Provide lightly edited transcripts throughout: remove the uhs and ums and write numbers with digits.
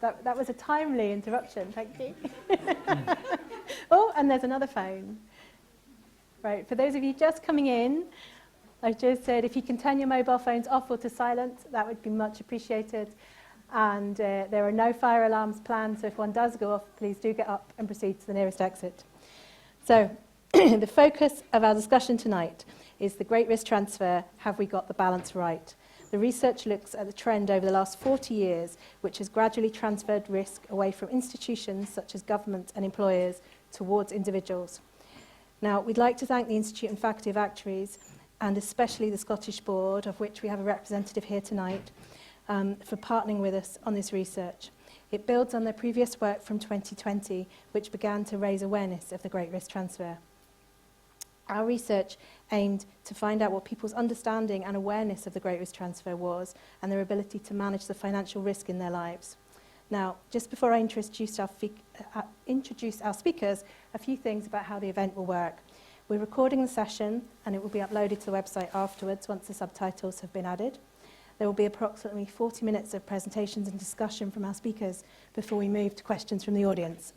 That was a timely interruption, thank you. Oh, and there's another phone. Right, for those of you just coming in, I've just said if you can turn your mobile phones off or to silent, that would be much appreciated. And there are no fire alarms planned, so if one does go off, please do get up and proceed to the nearest exit. So, the focus of our discussion tonight is the Great Risk Transfer, have we got the balance right? The research looks at the trend over the last 40 years, which has gradually transferred risk away from institutions such as government and employers towards individuals. Now, we'd like to thank the Institute and Faculty of Actuaries, and especially the Scottish Board, of which we have a representative here tonight, for partnering with us on this research. It builds on their previous work from 2020, which began to raise awareness of the Great Risk Transfer. Our research aimed to find out what people's understanding and awareness of the Great Risk Transfer was and their ability to manage the financial risk in their lives. Now, just before I introduce our speakers, a few things about how the event will work. We're recording the session and it will be uploaded to the website afterwards once the subtitles have been added. There will be approximately 40 minutes of presentations and discussion from our speakers before we move to questions from the audience.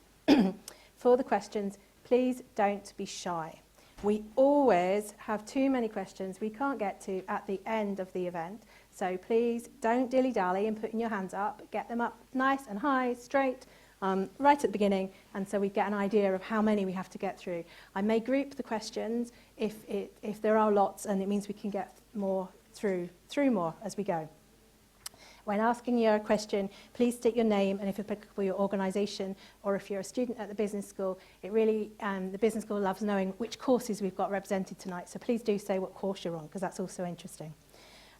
For the questions, please don't be shy. We always have too many questions we can't get to at the end of the event, so please don't dilly-dally and putting your hands up. Get them up nice and high, straight, right at the beginning, and so we get an idea of how many we have to get through. I may group the questions if there are lots, and it means we can get more through more as we go. When asking your question, please state your name and, if applicable, your organisation, or if you're a student at the business school, the business school loves knowing which courses we've got represented tonight, so please do say what course you're on, because that's also interesting.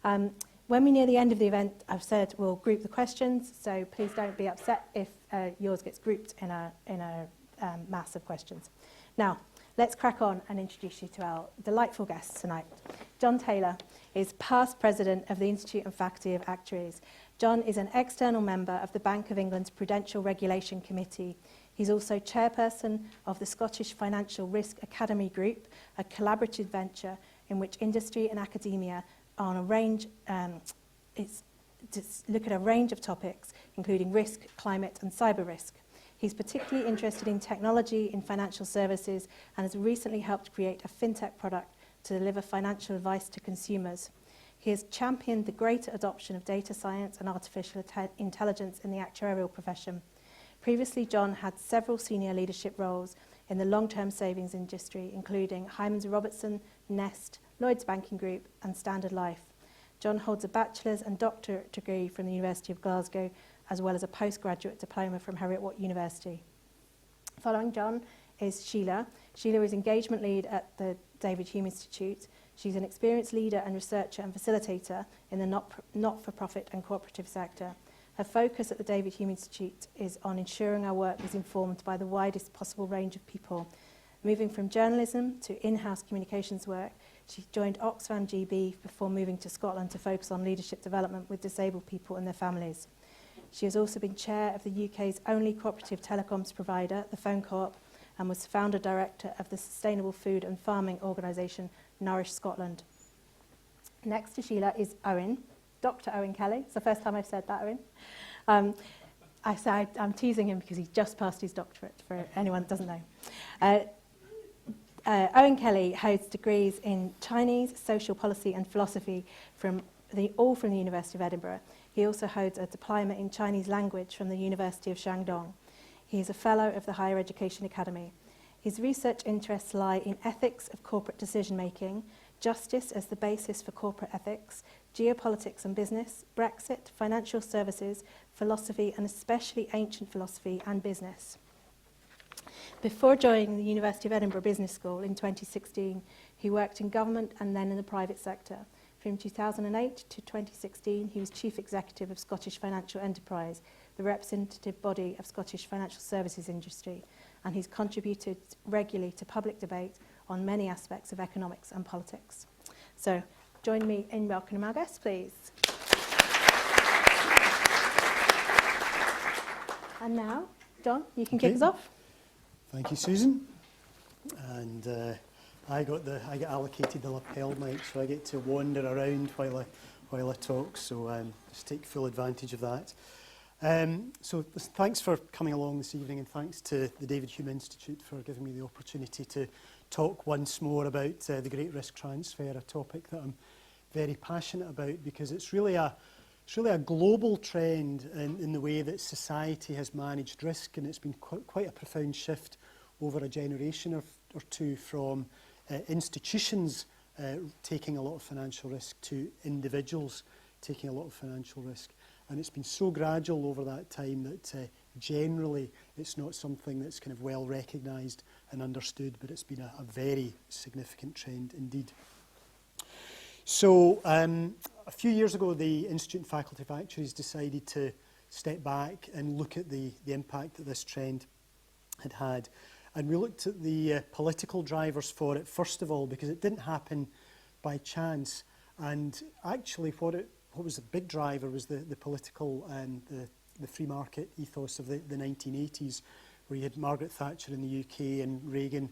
When we near the end of the event, I've said we'll group the questions, so please don't be upset if yours gets grouped in a mass of questions. Now, let's crack on and introduce you to our delightful guests tonight. John Taylor is past president of the Institute and Faculty of Actuaries. John is an external member of the Bank of England's Prudential Regulation Committee. He's also chairperson of the Scottish Financial Risk Academy Group, a collaborative venture in which industry and academia on a range, look at a range of topics, including risk, climate and cyber risk. He's particularly interested in technology in financial services and has recently helped create a fintech product to deliver financial advice to consumers. He has championed the greater adoption of data science and artificial intelligence in the actuarial profession. Previously, John had several senior leadership roles in the long-term savings industry, including Hymans Robertson, Nest, Lloyds Banking Group and Standard Life. John holds a bachelor's and doctorate degree from the University of Glasgow, as well as a postgraduate diploma from Heriot-Watt University. Following John is Sheila. Sheila is engagement lead at the David Hume Institute. She's an experienced leader and researcher and facilitator in the not-for-profit and cooperative sector. Her focus at the David Hume Institute is on ensuring our work is informed by the widest possible range of people. Moving from journalism to in-house communications work, she joined Oxfam GB before moving to Scotland to focus on leadership development with disabled people and their families. She has also been chair of the UK's only cooperative telecoms provider, the Phone Co-op, and was founder-director of the sustainable food and farming organisation Nourish Scotland. Next to Sheila is Owen, Dr. Owen Kelly. It's the first time I've said that, Owen. I'm teasing him because he just passed his doctorate, for anyone that doesn't know. Owen Kelly holds degrees in Chinese, social policy and philosophy all from the University of Edinburgh. He also holds a diploma in Chinese language from the University of Shandong. He is a fellow of the Higher Education Academy. His research interests lie in ethics of corporate decision-making, justice as the basis for corporate ethics, geopolitics and business, Brexit, financial services, philosophy and especially ancient philosophy and business. Before joining the University of Edinburgh Business School in 2016, he worked in government and then in the private sector. From 2008 to 2016, he was Chief Executive of Scottish Financial Enterprise, the representative body of Scottish financial services industry, and he's contributed regularly to public debate on many aspects of economics and politics. So, join me in welcoming our guests, please. And now, John, you can kick us off. Thank you, Susan. And I get allocated the lapel mic, so I get to wander around while I talk. So just take full advantage of that. So thanks for coming along this evening, and thanks to the David Hume Institute for giving me the opportunity to talk once more about the Great Risk Transfer, a topic that I'm very passionate about, because it's really a global trend in the way that society has managed risk, and it's been quite a profound shift over a generation or two from institutions taking a lot of financial risk to individuals taking a lot of financial risk. And it's been so gradual over that time that generally it's not something that's kind of well recognised and understood, but it's been a very significant trend indeed. So a few years ago, the Institute and Faculty of Actuaries decided to step back and look at the impact that this trend had had. And we looked at the political drivers for it, first of all, because it didn't happen by chance. And actually what was the big driver was the political and the free market ethos of the 1980s, where you had Margaret Thatcher in the UK and Reagan,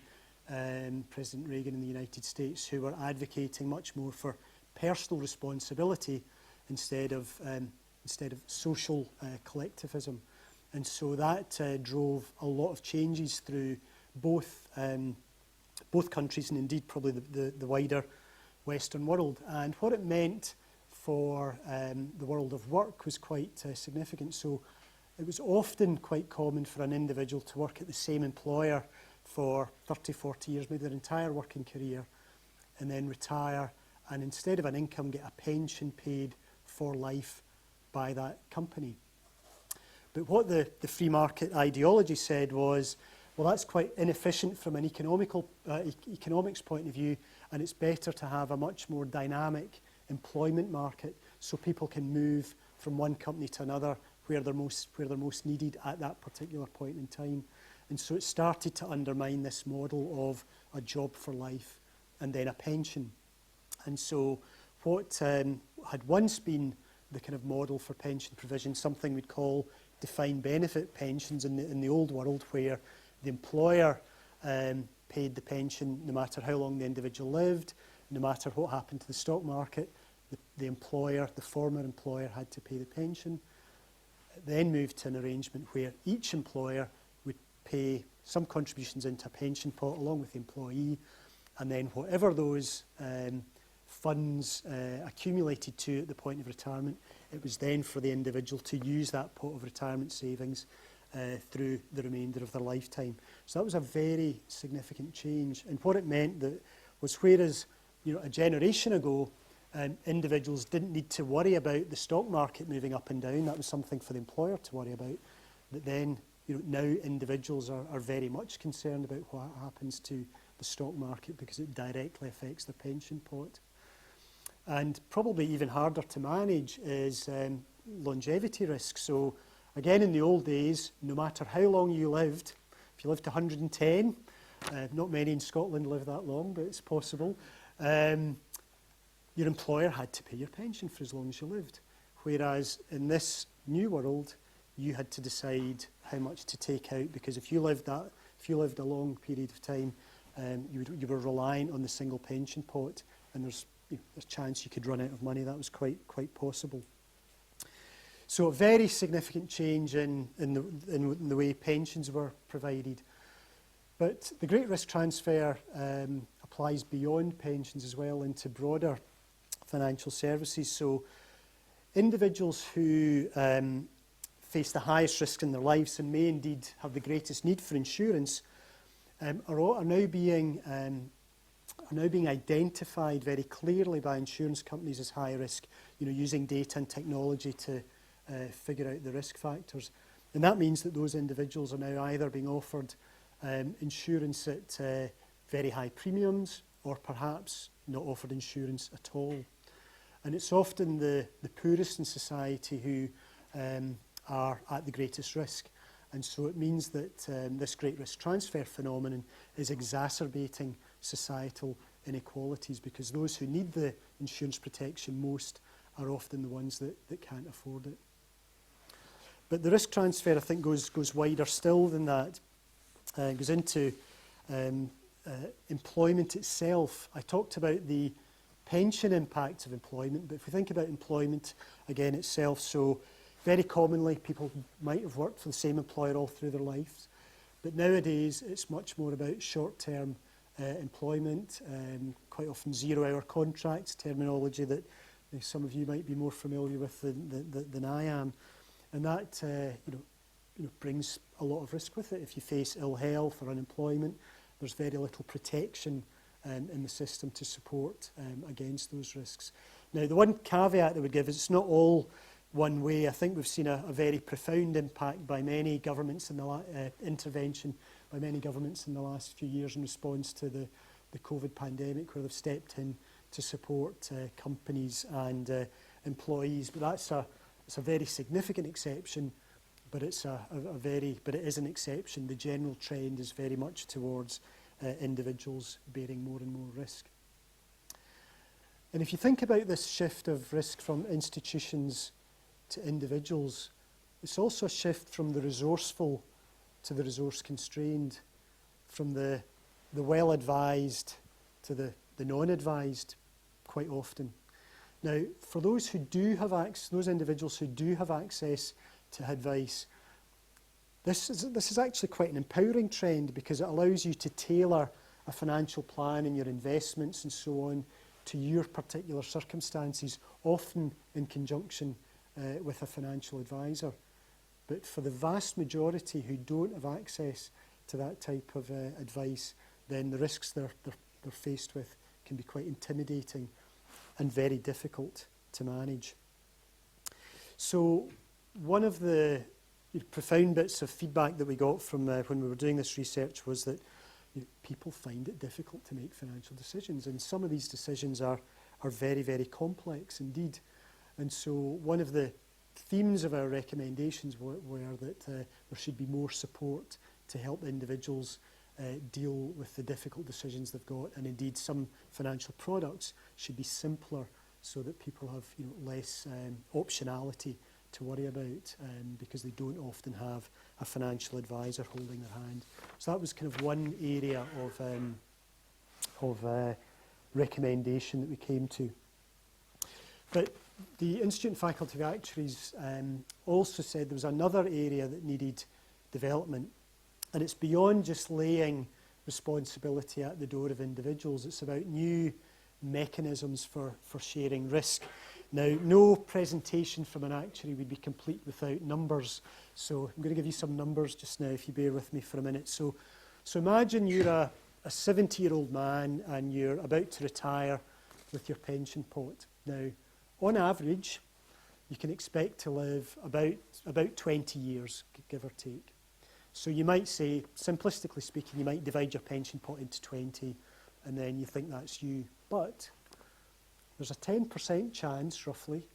President Reagan in the United States, who were advocating much more for personal responsibility instead of social collectivism. And so that drove a lot of changes through both countries, and indeed probably the wider Western world. And what it meant for the world of work was quite significant. So it was often quite common for an individual to work at the same employer for 30, 40 years, maybe their entire working career, and then retire, and instead of an income, get a pension paid for life by that company. But what the free market ideology said was, well, that's quite inefficient from an economics point of view, and it's better to have a much more dynamic employment market, so people can move from one company to another where they're most needed at that particular point in time. And so it started to undermine this model of a job for life and then a pension. And so what had once been the kind of model for pension provision, something we'd call defined benefit pensions in the old world, where the employer paid the pension no matter how long the individual lived, no matter what happened to the stock market, the former employer had to pay the pension. It then moved to an arrangement where each employer would pay some contributions into a pension pot along with the employee, and then whatever those funds accumulated to at the point of retirement, it was then for the individual to use that pot of retirement savings through the remainder of their lifetime. So that was a very significant change. And what it meant was, whereas a generation ago, individuals didn't need to worry about the stock market moving up and down. That was something for the employer to worry about. But then, now individuals are very much concerned about what happens to the stock market, because it directly affects their pension pot. And probably even harder to manage is longevity risk. So again, in the old days, no matter how long you lived, if you lived to 110, not many in Scotland live that long, but it's possible, your employer had to pay your pension for as long as you lived. Whereas in this new world, you had to decide how much to take out, because if you lived a long period of time, you were reliant on the single pension pot, and there's a chance you could run out of money. That was quite possible. So a very significant change in the way pensions were provided. But the Great Risk Transfer applies beyond pensions as well into broader financial services. So individuals who face the highest risk in their lives and may indeed have the greatest need for insurance are now being identified very clearly by insurance companies as high risk, using data and technology to figure out the risk factors. And that means that those individuals are now either being offered insurance at very high premiums, or perhaps not offered insurance at all. And it's often the poorest in society who are at the greatest risk. And so it means that this great risk transfer phenomenon is exacerbating societal inequalities, because those who need the insurance protection most are often the ones that can't afford it. But the risk transfer, I think, goes wider still than that. It goes into employment itself. I talked about the pension impact of employment, but if we think about employment again itself, so very commonly people might have worked for the same employer all through their lives, but nowadays it's much more about short-term employment, quite often zero-hour contracts, terminology that some of you might be more familiar with than I am, and that brings a lot of risk with it. If you face ill health or unemployment, there's very little protection in the system to support against those risks. Now, the one caveat that we give is it's not all one way. I think we've seen a very profound impact by many governments in the intervention by many governments in the last few years in response to the COVID pandemic, where they've stepped in to support companies and employees. But it's a very significant exception. But it is an exception. The general trend is very much towards individuals bearing more and more risk. And if you think about this shift of risk from institutions to individuals, it's also a shift from the resourceful to the resource-constrained, from the well-advised to the non-advised, quite often. Now, for those who do have those individuals who do have access to advice, this is actually quite an empowering trend, because it allows you to tailor a financial plan and your investments and so on to your particular circumstances, often in conjunction with a financial advisor. But for the vast majority who don't have access to that type of advice, then the risks they're faced with can be quite intimidating and very difficult to manage. So one of the profound bits of feedback that we got from when we were doing this research was that people find it difficult to make financial decisions, and some of these decisions are very, very complex indeed. And so one of the themes of our recommendations were that there should be more support to help individuals deal with the difficult decisions they've got, and indeed some financial products should be simpler so that people have less optionality to worry about, because they don't often have a financial advisor holding their hand. So that was kind of one area of recommendation that we came to. But the Institute and Faculty of Actuaries also said there was another area that needed development, and it's beyond just laying responsibility at the door of individuals. It's about new mechanisms for sharing risk. Now, no presentation from an actuary would be complete without numbers, so I'm going to give you some numbers just now, if you bear with me for a minute. So imagine you're a 70-year-old man and you're about to retire with your pension pot. Now, on average, you can expect to live about 20 years, give or take. So you might say, simplistically speaking, you might divide your pension pot into 20, and then you think that's you. But there's a 10% chance, roughly,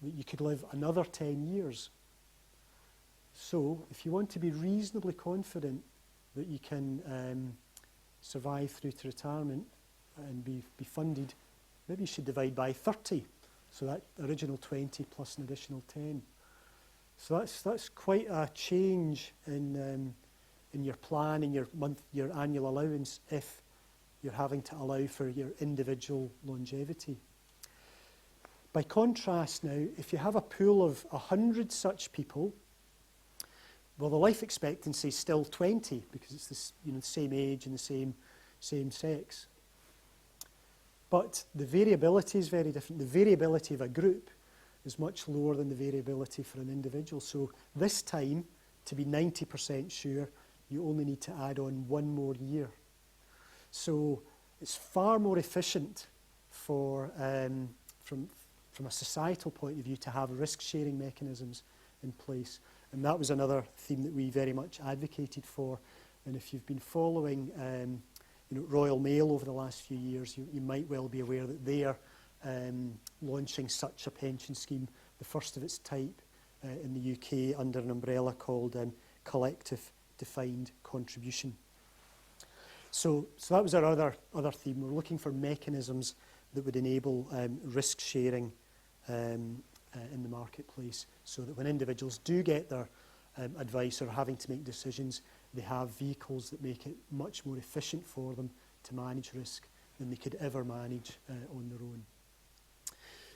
that you could live another 10 years. So if you want to be reasonably confident that you can survive through to retirement and be funded, maybe you should divide by 30. So that original 20 plus an additional 10. So that's quite a change in your plan, in your annual allowance, if you're having to allow for your individual longevity. By contrast now, if you have a pool of 100 such people, well, the life expectancy is still 20, because it's this, the same age and the same sex. But the variability is very different. The variability of a group is much lower than the variability for an individual. So this time, to be 90% sure, you only need to add on one more year. So it's far more efficient for, from a societal point of view, to have risk-sharing mechanisms in place. And that was another theme that we very much advocated for. And if you've been following Royal Mail over the last few years, you might well be aware that they are launching such a pension scheme, the first of its type in the UK, under an umbrella called collective defined contribution. So that was our other theme. We're looking for mechanisms that would enable risk sharing in the marketplace, so that when individuals do get their advice or are having to make decisions, they have vehicles that make it much more efficient for them to manage risk than they could ever manage on their own.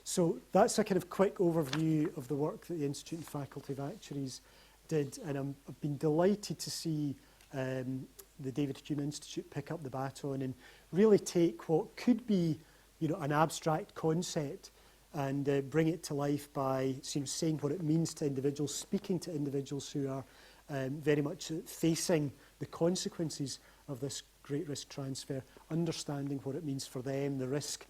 So that's a kind of quick overview of the work that the Institute and Faculty of Actuaries did, and I've been delighted to see the David Hume Institute pick up the baton and really take what could be, you know, an abstract concept and bring it to life by saying what it means to individuals, speaking to individuals who are very much facing the consequences of this great risk transfer, understanding what it means for them, the risk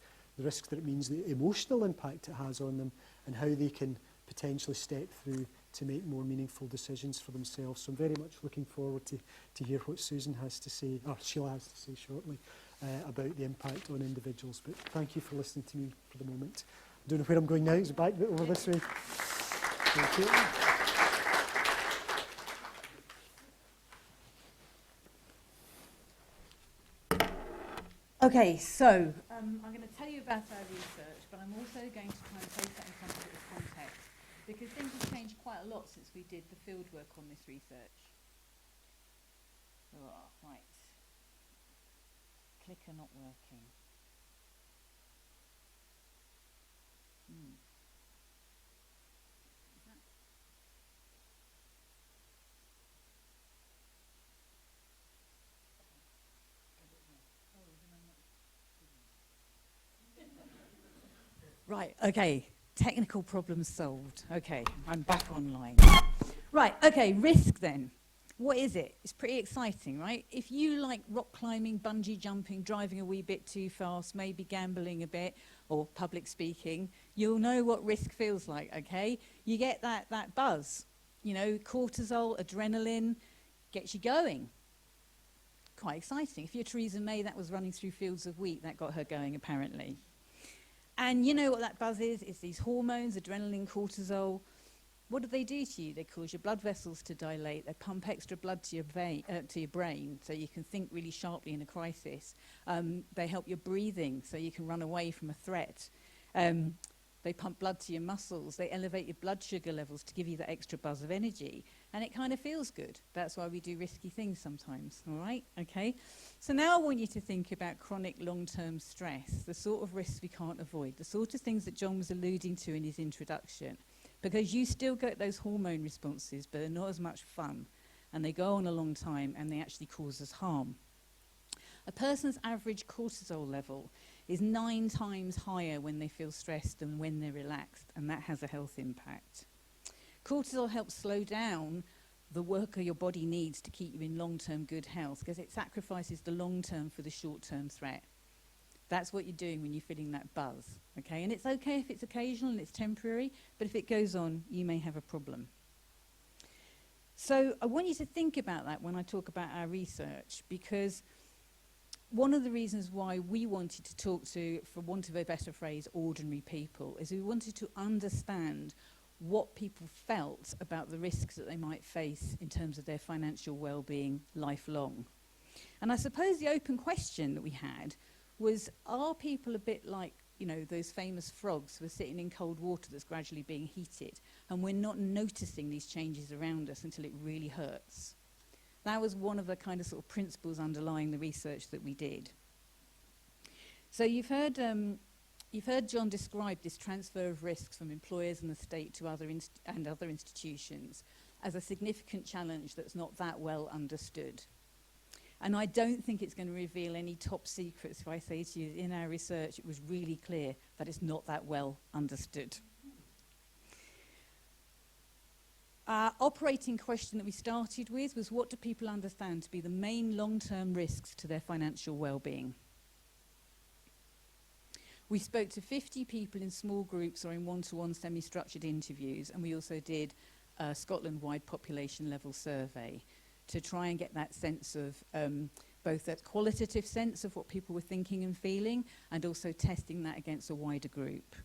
that it means, the emotional impact it has on them, and how they can potentially step through to make more meaningful decisions for themselves. So I'm very much looking forward to hear what Susan has to say, or Sheila has to say shortly, about the impact on individuals. But thank you for listening to me for the moment. I don't know where I'm going now. Is it back over this way? Thank you. Okay, so I'm going to tell you about our research, but I'm also going to try and place that in some sort of context, because things have changed quite a lot since we did the field work on this research. Oh, right. Clicker not working. Right, okay, technical problem solved. Okay, I'm back online. Right, okay, risk then. What is it? It's pretty exciting, right? If you like rock climbing, bungee jumping, driving a wee bit too fast, maybe gambling a bit, or public speaking, you'll know what risk feels like, okay? You get that buzz, you know, cortisol, adrenaline, gets you going. Quite exciting. If you're Theresa May, that was running through fields of wheat, that got her going apparently. And you know what that buzz is? It's these hormones, adrenaline, cortisol. What do they do to you? They cause your blood vessels to dilate. They pump extra blood to your brain so you can think really sharply in a crisis. They help your breathing so you can run away from a threat. They pump blood to your muscles. They elevate your blood sugar levels to give you that extra buzz of energy. And it kind of feels good. That's why we do risky things sometimes, all right? Okay? So now I want you to think about chronic long-term stress, the sort of risks we can't avoid, the sort of things that John was alluding to in his introduction. Because you still get those hormone responses, but they're not as much fun. And they go on a long time, and they actually cause us harm. A person's average cortisol level is 9 times higher when they feel stressed than when they're relaxed, and that has a health impact. Cortisol helps slow down the work your body needs to keep you in long-term good health, because it sacrifices the long-term for the short-term threat. That's what you're doing when you're feeling that buzz, okay? And it's okay if it's occasional and it's temporary, but if it goes on, you may have a problem. So I want you to think about that when I talk about our research, because one of the reasons why we wanted to talk to, for want of a better phrase, ordinary people, is we wanted to understand what people felt about the risks that they might face in terms of their financial well-being lifelong. And I suppose the open question that we had was, are people a bit like, you know, those famous frogs who are sitting in cold water that's gradually being heated, and we're not noticing these changes around us until it really hurts? That was one of the kind of sort of principles underlying the research that we did. So you've heard John describe this transfer of risks from employers and the state to other institutions as a significant challenge that's not that well understood. And I don't think it's going to reveal any top secrets if I say to you, in our research, it was really clear that it's not that well understood. Our operating question that we started with was, what do people understand to be the main long-term risks to their financial well-being? We spoke to 50 people in small groups or in one-to-one semi-structured interviews, and we also did a Scotland-wide population-level survey to try and get that sense of both that qualitative sense of what people were thinking and feeling, and also testing that against a wider group.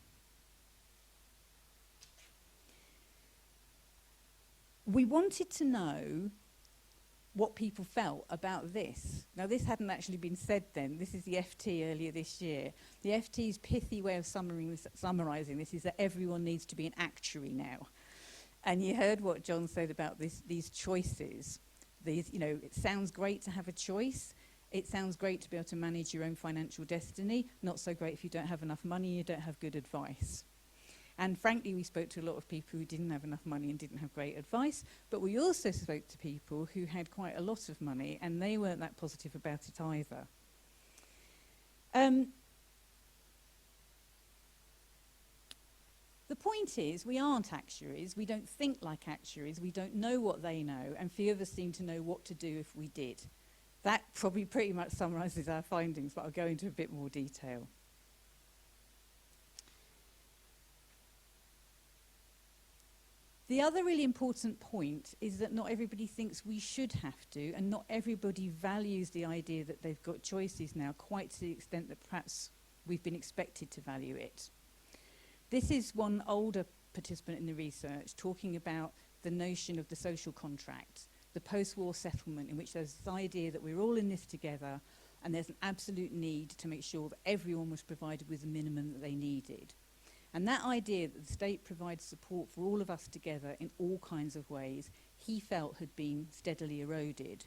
We wanted to know what people felt about this. Now, this hadn't actually been said then. This is the FT earlier this year. The FT's pithy way of summarising this is that everyone needs to be an actuary now. And you heard what John said about these choices. These, you know, it sounds great to have a choice. It sounds great to be able to manage your own financial destiny. Not so great if you don't have enough money, you don't have good advice. And frankly, we spoke to a lot of people who didn't have enough money and didn't have great advice, but we also spoke to people who had quite a lot of money, and they weren't that positive about it either. The point is, we aren't actuaries, we don't think like actuaries, we don't know what they know, and few of us seem to know what to do if we did. That probably pretty much summarises our findings, but I'll go into a bit more detail. The other really important point is that not everybody thinks we should have to, and not everybody values the idea that they've got choices now quite to the extent that perhaps we've been expected to value it. This is one older participant in the research talking about the notion of the social contract, the post-war settlement in which there's this idea that we're all in this together and there's an absolute need to make sure that everyone was provided with the minimum that they needed. And that idea that the state provides support for all of us together in all kinds of ways, he felt had been steadily eroded.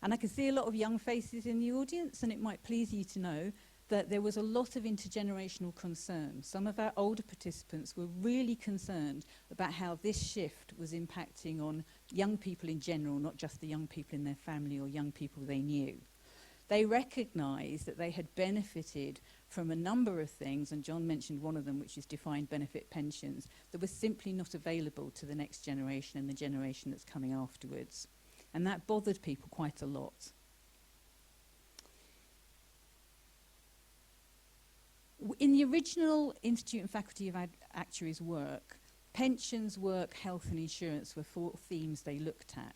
And I can see a lot of young faces in the audience, and it might please you to know that there was a lot of intergenerational concern. Some of our older participants were really concerned about how this shift was impacting on young people in general, not just the young people in their family or young people they knew. They recognised that they had benefited from a number of things, and John mentioned one of them, which is defined benefit pensions, that was simply not available to the next generation and the generation that's coming afterwards. And that bothered people quite a lot. In the original Institute and Faculty of Actuaries work, pensions, work, health and insurance were four themes they looked at.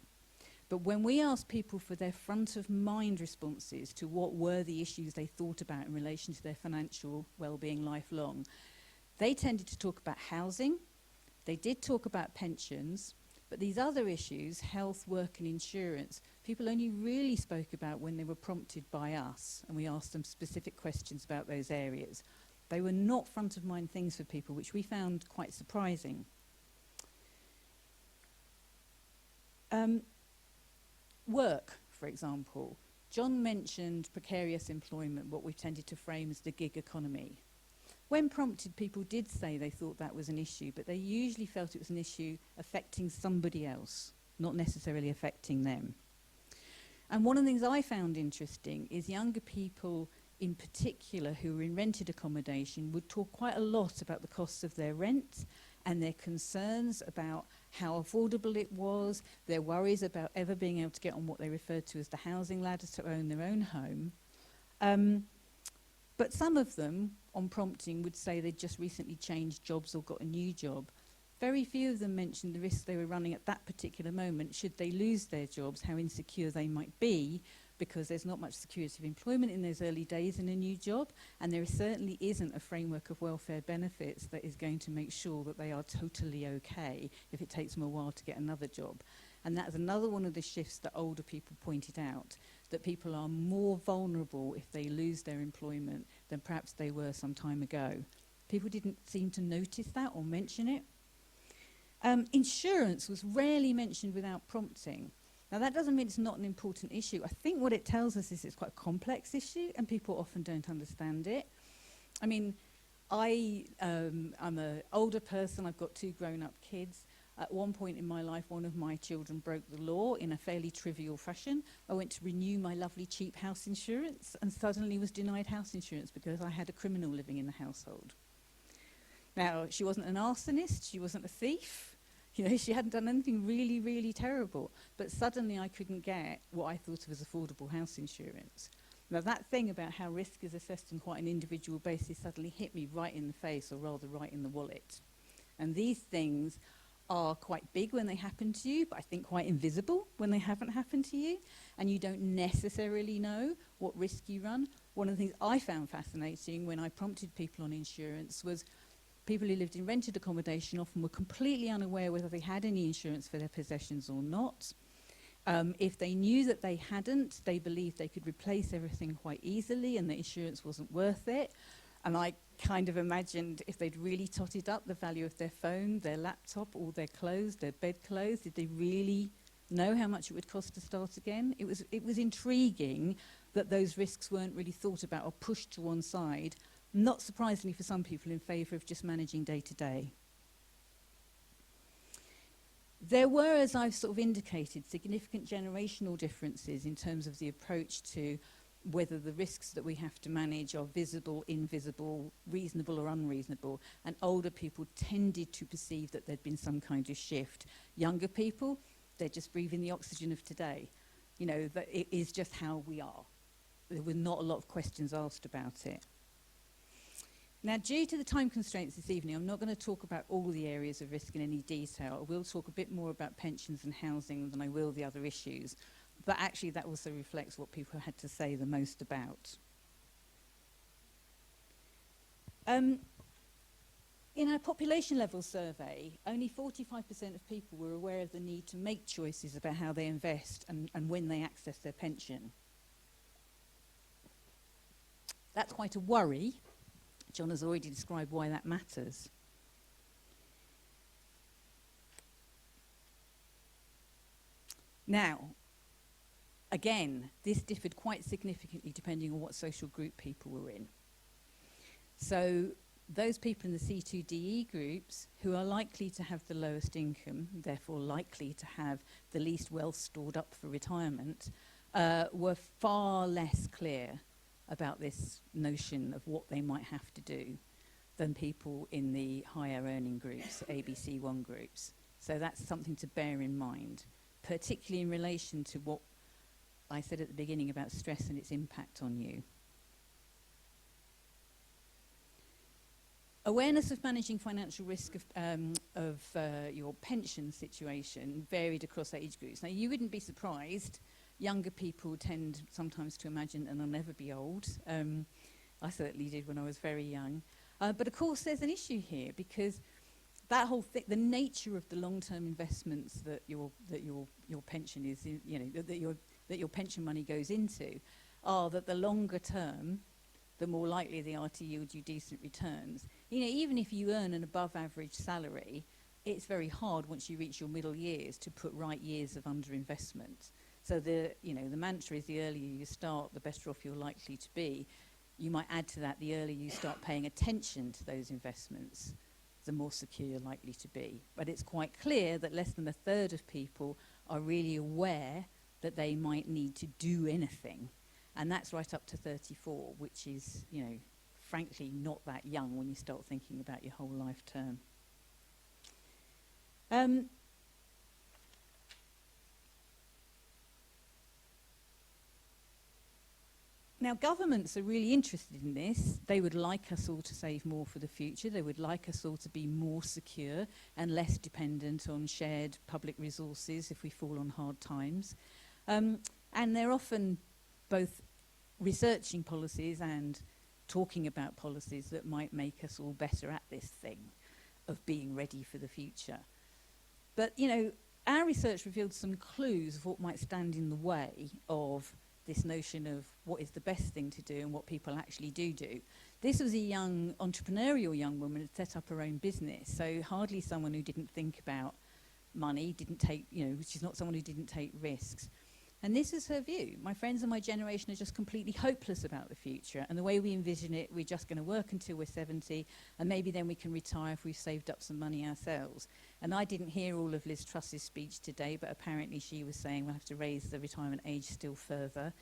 But when we asked people for their front-of-mind responses to what were the issues they thought about in relation to their financial well-being lifelong, they tended to talk about housing, they did talk about pensions, but these other issues, health, work and insurance, people only really spoke about when they were prompted by us, and we asked them specific questions about those areas. They were not front-of-mind things for people, which we found quite surprising. Work, for example. John mentioned precarious employment, what we've tended to frame as the gig economy. When prompted, people did say they thought that was an issue, but they usually felt it was an issue affecting somebody else, not necessarily affecting them. And one of the things I found interesting is younger people in particular who were in rented accommodation would talk quite a lot about the costs of their rent and their concerns about how affordable it was, their worries about ever being able to get on what they referred to as the housing ladder to own their own home. But some of them, on prompting, would say they'd just recently changed jobs or got a new job. Very few of them mentioned the risks they were running at that particular moment should they lose their jobs, how insecure they might be, because there's not much security of employment in those early days in a new job, and there certainly isn't a framework of welfare benefits that is going to make sure that they are totally okay if it takes them a while to get another job. And that's another one of the shifts that older people pointed out, that people are more vulnerable if they lose their employment than perhaps they were some time ago. People didn't seem to notice that or mention it. Insurance was rarely mentioned without prompting. Now, that doesn't mean it's not an important issue. I think what it tells us is it's quite a complex issue, and people often don't understand it. I mean, I'm an older person. I've got 2 grown-up kids. At one point in my life, one of my children broke the law in a fairly trivial fashion. I went to renew my lovely cheap house insurance and suddenly was denied house insurance because I had a criminal living in the household. Now, she wasn't an arsonist, she wasn't a thief, you know, she hadn't done anything really, really terrible, but suddenly I couldn't get what I thought of as affordable house insurance. Now, that thing about how risk is assessed on quite an individual basis suddenly hit me right in the face, or rather right in the wallet. And these things are quite big when they happen to you, but I think quite invisible when they haven't happened to you, and you don't necessarily know what risk you run. One of the things I found fascinating when I prompted people on insurance was people who lived in rented accommodation often were completely unaware whether they had any insurance for their possessions or not. If they knew that they hadn't, they believed they could replace everything quite easily and the insurance wasn't worth it. And I kind of imagined if they'd really totted up the value of their phone, their laptop, all their clothes, their bedclothes, did they really know how much it would cost to start again? It was intriguing that those risks weren't really thought about or pushed to one side not surprisingly for some people, in favour of just managing day to day. There were, as I've sort of indicated, significant generational differences in terms of the approach to whether the risks that we have to manage are visible, invisible, reasonable or unreasonable. And older people tended to perceive that there'd been some kind of shift. Younger people, they're just breathing the oxygen of today. You know, that it is just how we are. There were not a lot of questions asked about it. Now, due to the time constraints this evening, I'm not going to talk about all the areas of risk in any detail. I will talk a bit more about pensions and housing than I will the other issues. But actually, that also reflects what people had to say the most about. In our population level survey, only 45% of people were aware of the need to make choices about how they invest and when they access their pension. That's quite a worry. John has already described why that matters. Now, again, this differed quite significantly depending on what social group people were in. So those people in the C2DE groups who are likely to have the lowest income, therefore likely to have the least wealth stored up for retirement, were far less clear about this notion of what they might have to do than people in the higher earning groups, ABC1 groups. So that's something to bear in mind, particularly in relation to what I said at the beginning about stress and its impact on you. Awareness of managing financial risk of your pension situation varied across age groups. Now, you wouldn't be surprised. Younger people tend sometimes to imagine, and I'll never be old. I certainly did when I was very young. But of course, there's an issue here because that whole thing, the nature of the long-term investments that your pension is, that your pension money goes into, are that the longer term, the more likely they are to yield you decent returns. You know, even if you earn an above-average salary, it's very hard once you reach your middle years to put right years of underinvestment. So the mantra is the earlier you start, the better off you're likely to be. You might add to that, the earlier you start paying attention to those investments, the more secure you're likely to be. But it's quite clear that less than a third of people are really aware that they might need to do anything. And that's right up to 34, which is, frankly not that young when you start thinking about your whole life term. Now, governments are really interested in this. They would like us all to save more for the future. They would like us all to be more secure and less dependent on shared public resources if we fall on hard times. And they're often both researching policies and talking about policies that might make us all better at this thing of being ready for the future. But, our research revealed some clues of what might stand in the way of this notion of what is the best thing to do and what people actually do. This was a young, entrepreneurial young woman who had set up her own business, so hardly someone who didn't think about money, she's not someone who didn't take risks. And this is her view. My friends of my generation are just completely hopeless about the future, and the way we envision it, we're just going to work until we're 70, and maybe then we can retire if we've saved up some money ourselves. And I didn't hear all of Liz Truss's speech today, but apparently she was saying we'll have to raise the retirement age still further.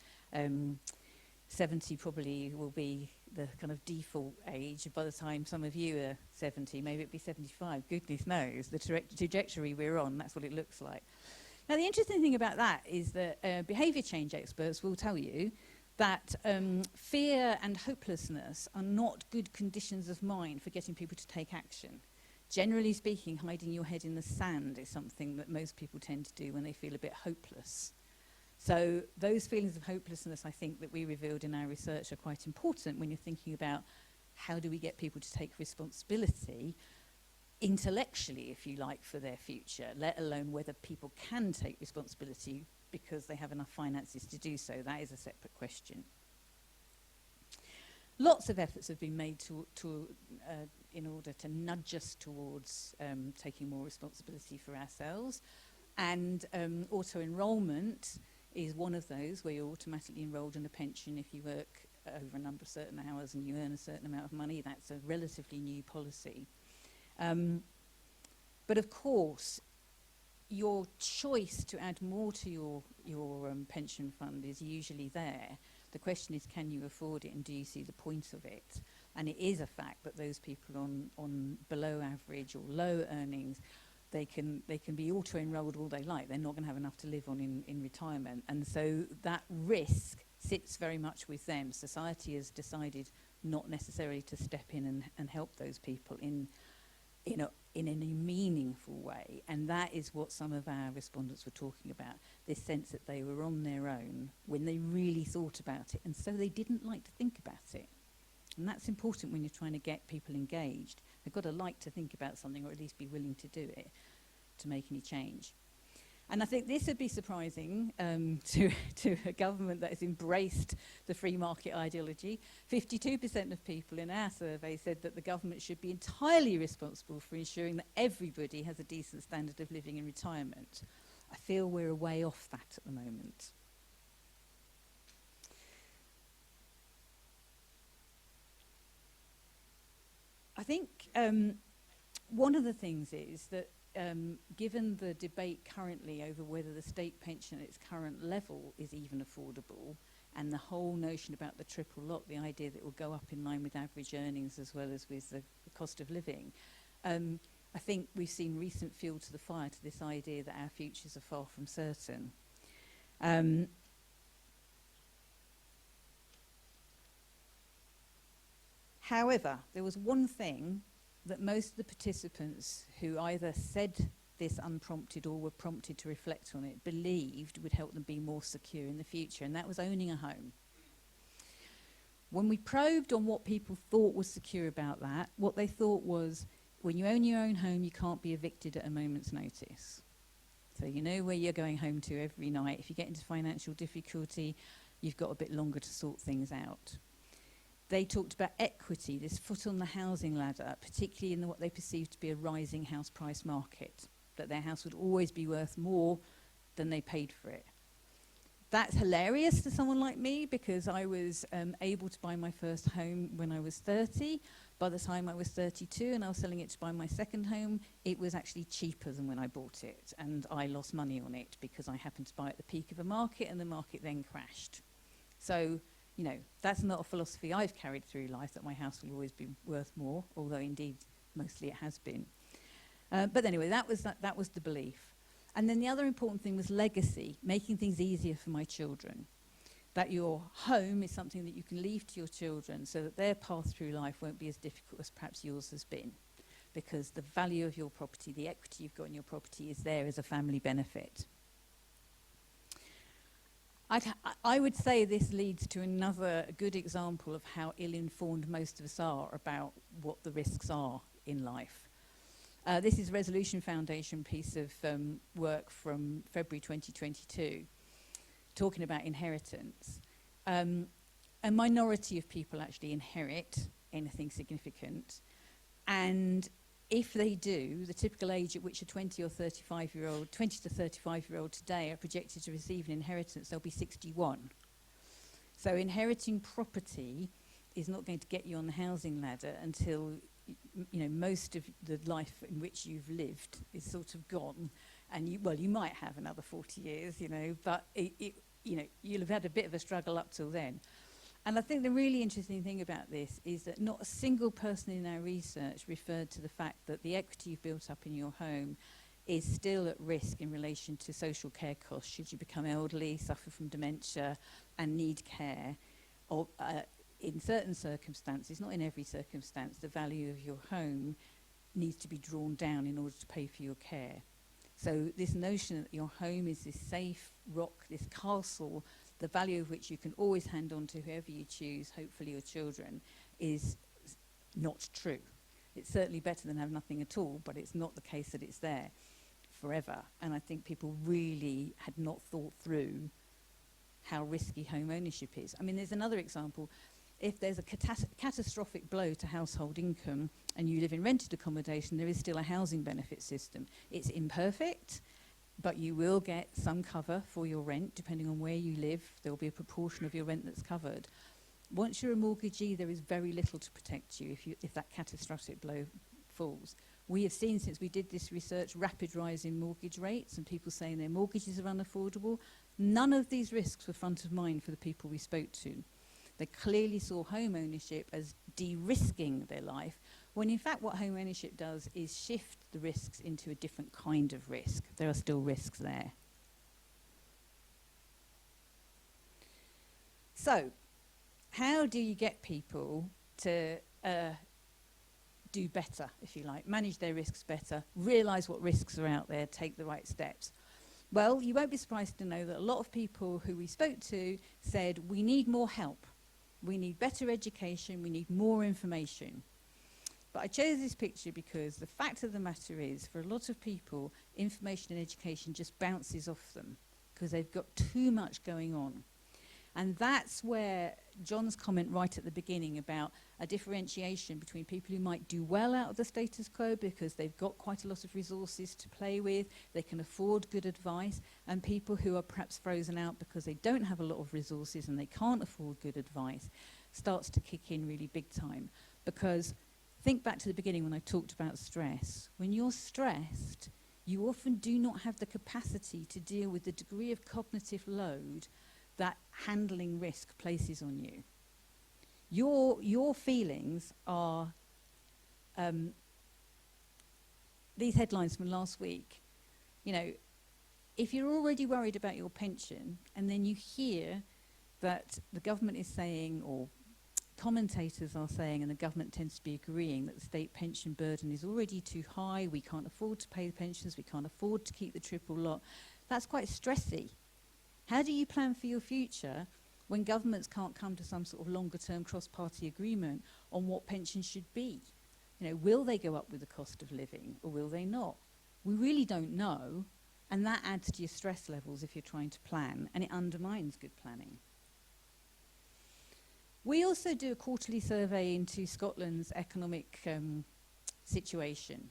70 probably will be the kind of default age. By the time some of you are 70, maybe it'll be 75. Goodness knows. The trajectory we're on, that's what it looks like. Now, the interesting thing about that is that behaviour change experts will tell you that fear and hopelessness are not good conditions of mind for getting people to take action. Generally speaking, hiding your head in the sand is something that most people tend to do when they feel a bit hopeless. So those feelings of hopelessness, I think, that we revealed in our research are quite important when you're thinking about how do we get people to take responsibility intellectually, if you like, for their future, let alone whether people can take responsibility because they have enough finances to do so. That is a separate question. Lots of efforts have been made in order to nudge us towards taking more responsibility for ourselves. And auto-enrolment is one of those, where you're automatically enrolled in a pension if you work over a number of certain hours and you earn a certain amount of money. That's a relatively new policy. But of course, your choice to add more to your pension fund is usually there. The question is, can you afford it, and do you see the point of it? And it is a fact that those people on below average or low earnings, they can be auto-enrolled all they like. They're not going to have enough to live on in retirement. And so that risk sits very much with them. Society has decided not necessarily to step in and help those people in a meaningful way. And that is what some of our respondents were talking about, this sense that they were on their own when they really thought about it. And so they didn't like to think about it. And that's important when you're trying to get people engaged. They've got to like to think about something, or at least be willing to do it to make any change. And I think this would be surprising to a government that has embraced the free market ideology. 52% of people in our survey said that the government should be entirely responsible for ensuring that everybody has a decent standard of living in retirement. I feel we're a way off that at the moment. I think one of the things is that given the debate currently over whether the state pension at its current level is even affordable, and the whole notion about the triple lock, the idea that it will go up in line with average earnings as well as with the cost of living, I think we've seen recent fuel to the fire to this idea that our futures are far from certain. However, there was one thing that most of the participants who either said this unprompted or were prompted to reflect on it believed would help them be more secure in the future, and that was owning a home. When we probed on what people thought was secure about that, what they thought was, when you own your own home, you can't be evicted at a moment's notice. So you know where you're going home to every night. If you get into financial difficulty, you've got a bit longer to sort things out. They talked about equity, this foot on the housing ladder, particularly in what they perceived to be a rising house price market, that their house would always be worth more than they paid for it. That's hilarious to someone like me, because I was able to buy my first home when I was 30. By the time I was 32 and I was selling it to buy my second home, it was actually cheaper than when I bought it, and I lost money on it because I happened to buy at the peak of a market and the market then crashed. So, you know, that's not a philosophy I've carried through life, that my house will always be worth more, although indeed mostly it has been. But anyway, that was the belief. And then the other important thing was legacy, making things easier for my children. That your home is something that you can leave to your children so that their path through life won't be as difficult as perhaps yours has been, because the value of your property, the equity you've got in your property, is there as a family benefit. I would say this leads to another good example of how ill-informed most of us are about what the risks are in life. This is a Resolution Foundation piece of work from February 2022, talking about inheritance. A minority of people actually inherit anything significant, and if they do, the typical age at which a 20 to 35-year-old today are projected to receive an inheritance, they'll be 61. So inheriting property is not going to get you on the housing ladder until most of the life in which you've lived is sort of gone, and you might have another 40 years, but you'll have had a bit of a struggle up till then. And I think the really interesting thing about this is that not a single person in our research referred to the fact that the equity you've built up in your home is still at risk in relation to social care costs should you become elderly, suffer from dementia, and need care. Or in certain circumstances, not in every circumstance, the value of your home needs to be drawn down in order to pay for your care. So this notion that your home is this safe rock, this castle, the value of which you can always hand on to whoever you choose, hopefully your children, is not true. It's certainly better than have nothing at all, but it's not the case that it's there forever. And I think people really had not thought through how risky home ownership is. I mean, there's another example. If there's a catastrophic blow to household income and you live in rented accommodation, there is still a housing benefit system. It's imperfect, but you will get some cover for your rent, depending on where you live. There will be a proportion of your rent that's covered. Once you're a mortgagee, there is very little to protect you if that catastrophic blow falls. We have seen, since we did this research, rapid rise in mortgage rates and people saying their mortgages are unaffordable. None of these risks were front of mind for the people we spoke to. They clearly saw home ownership as de-risking their life, when in fact what home ownership does is shift the risks into a different kind of risk. There are still risks there. So, how do you get people to do better, if you like, manage their risks better, realise what risks are out there, take the right steps? Well, you won't be surprised to know that a lot of people who we spoke to said, we need more help. We need better education. We need more information. But I chose this picture because the fact of the matter is, for a lot of people, information and education just bounces off them because they've got too much going on. And that's where John's comment right at the beginning about a differentiation between people who might do well out of the status quo because they've got quite a lot of resources to play with, they can afford good advice, and people who are perhaps frozen out because they don't have a lot of resources and they can't afford good advice, starts to kick in really big time. Because think back to the beginning when I talked about stress. When you're stressed, you often do not have the capacity to deal with the degree of cognitive load that handling risk places on you. Your feelings are, these headlines from last week, you know, if you're already worried about your pension and then you hear that the government is saying, or commentators are saying, and the government tends to be agreeing, that the state pension burden is already too high, we can't afford to pay the pensions, we can't afford to keep the triple lot, that's quite stressy. How do you plan for your future when governments can't come to some sort of longer-term cross-party agreement on what pensions should be? You know, will they go up with the cost of living or will they not? We really don't know, and that adds to your stress levels if you're trying to plan, and it undermines good planning. We also do a quarterly survey into Scotland's economic situation.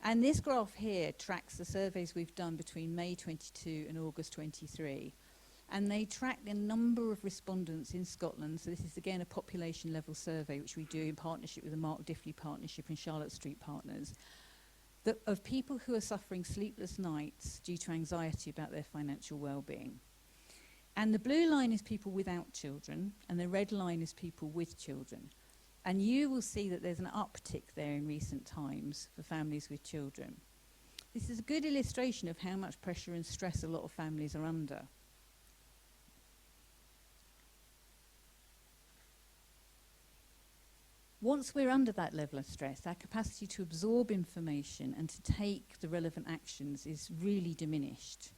And this graph here tracks the surveys we've done between May 22 and August 23. And they track the number of respondents in Scotland. So this is again a population level survey which we do in partnership with the Mark Diffley Partnership and Charlotte Street Partners, of people who are suffering sleepless nights due to anxiety about their financial well-being. And the blue line is people without children, and the red line is people with children. And you will see that there's an uptick there in recent times for families with children. This is a good illustration of how much pressure and stress a lot of families are under. Once we're under that level of stress, our capacity to absorb information and to take the relevant actions is really diminished.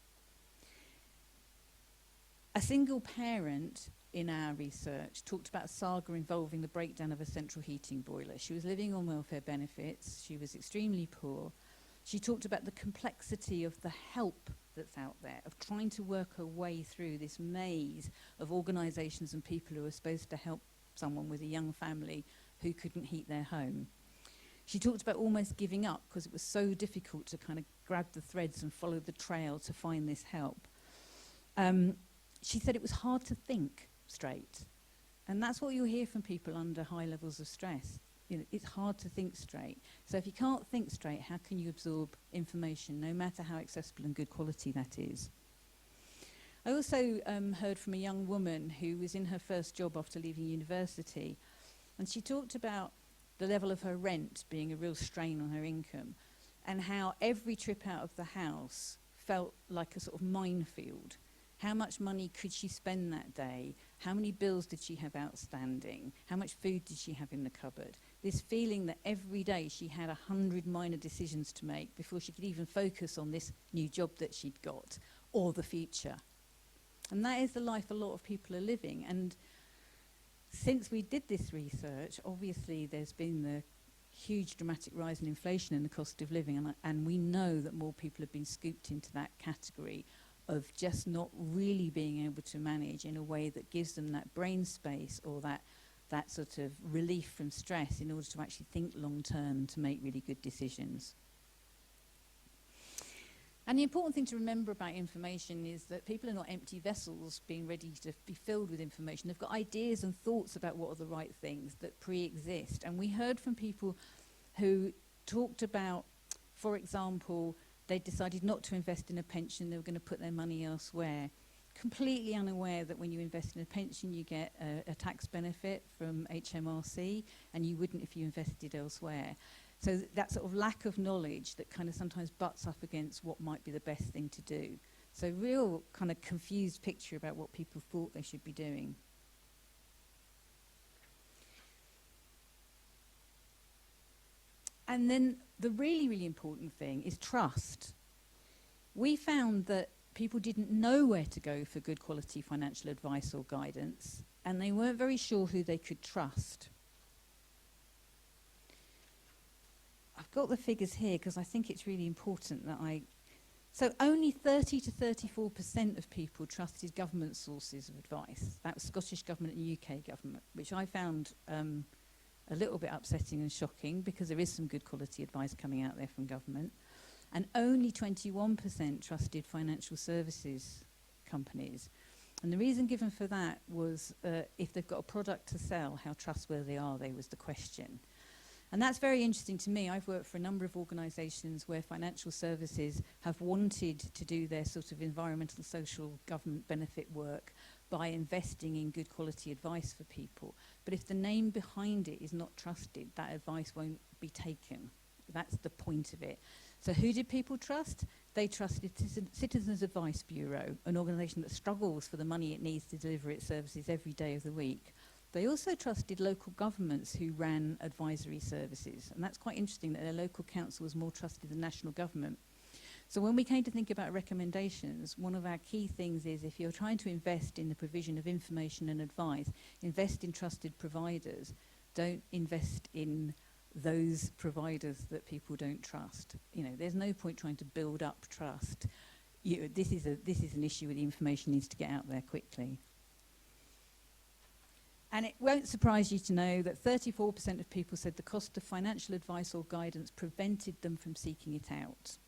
A single parent in our research talked about a saga involving the breakdown of a central heating boiler. She was living on welfare benefits. She was extremely poor. She talked about the complexity of the help that's out there, of trying to work her way through this maze of organisations and people who are supposed to help someone with a young family who couldn't heat their home. She talked about almost giving up because it was so difficult to kind of grab the threads and follow the trail to find this help. She said it was hard to think straight. And that's what you'll hear from people under high levels of stress. You know, it's hard to think straight. So if you can't think straight, how can you absorb information, no matter how accessible and good quality that is? I also heard from a young woman who was in her first job after leaving university, and she talked about the level of her rent being a real strain on her income, and how every trip out of the house felt like a sort of minefield. How much money could she spend that day? How many bills did she have outstanding? How much food did she have in the cupboard? This feeling that every day she had 100 minor decisions to make before she could even focus on this new job that she'd got or the future. And that is the life a lot of people are living. And since we did this research, obviously there's been the huge dramatic rise in inflation and the cost of living, and we know that more people have been scooped into that category of just not really being able to manage in a way that gives them that brain space or that sort of relief from stress in order to actually think long term to make really good decisions. And the important thing to remember about information is that people are not empty vessels being ready to be filled with information. They've got ideas and thoughts about what are the right things that pre-exist. And we heard from people who talked about, for example, they decided not to invest in a pension, they were going to put their money elsewhere, completely unaware that when you invest in a pension you get a tax benefit from HMRC, and you wouldn't if you invested elsewhere. So that sort of lack of knowledge that kind of sometimes butts up against what might be the best thing to do. So real kind of confused picture about what people thought they should be doing. And then the really, really important thing is trust. We found that people didn't know where to go for good quality financial advice or guidance, and they weren't very sure who they could trust. I've got the figures here because I think it's really important that so only 30 to 34% of people trusted government sources of advice. That was Scottish Government and UK Government, which I found a little bit upsetting and shocking because there is some good quality advice coming out there from government. And only 21% trusted financial services companies. And the reason given for that was if they've got a product to sell, how trustworthy are they was the question. And that's very interesting to me. I've worked for a number of organisations where financial services have wanted to do their sort of environmental, social, government benefit work by investing in good quality advice for people. But if the name behind it is not trusted, that advice won't be taken. That's the point of it. So who did people trust? They trusted Citizens Advice Bureau, an organisation that struggles for the money it needs to deliver its services every day of the week. They also trusted local governments who ran advisory services. And that's quite interesting that their local council was more trusted than national government. So when we came to think about recommendations, one of our key things is if you're trying to invest in the provision of information and advice, invest in trusted providers. Don't invest in those providers that people don't trust. You know, there's no point trying to build up trust. This is an issue where the information needs to get out there quickly. And it won't surprise you to know that 34% of people said the cost of financial advice or guidance prevented them from seeking it out.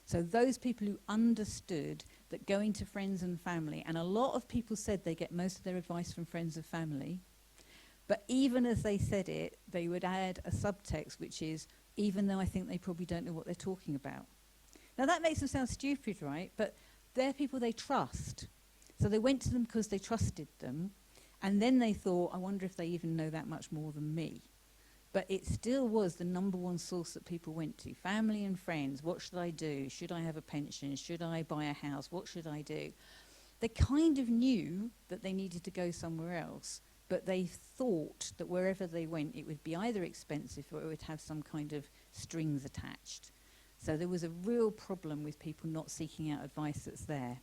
So those people who understood that going to friends and family, and a lot of people said they get most of their advice from friends and family, but even as they said it, they would add a subtext, which is, even though I think they probably don't know what they're talking about. Now that makes them sound stupid, right? But they're people they trust. So they went to them because they trusted them, and then they thought, I wonder if they even know that much more than me. But it still was the number one source that people went to. Family and friends, what should I do? Should I have a pension? Should I buy a house? What should I do? They kind of knew that they needed to go somewhere else, but they thought that wherever they went, it would be either expensive or it would have some kind of strings attached. So there was a real problem with people not seeking out advice that's there.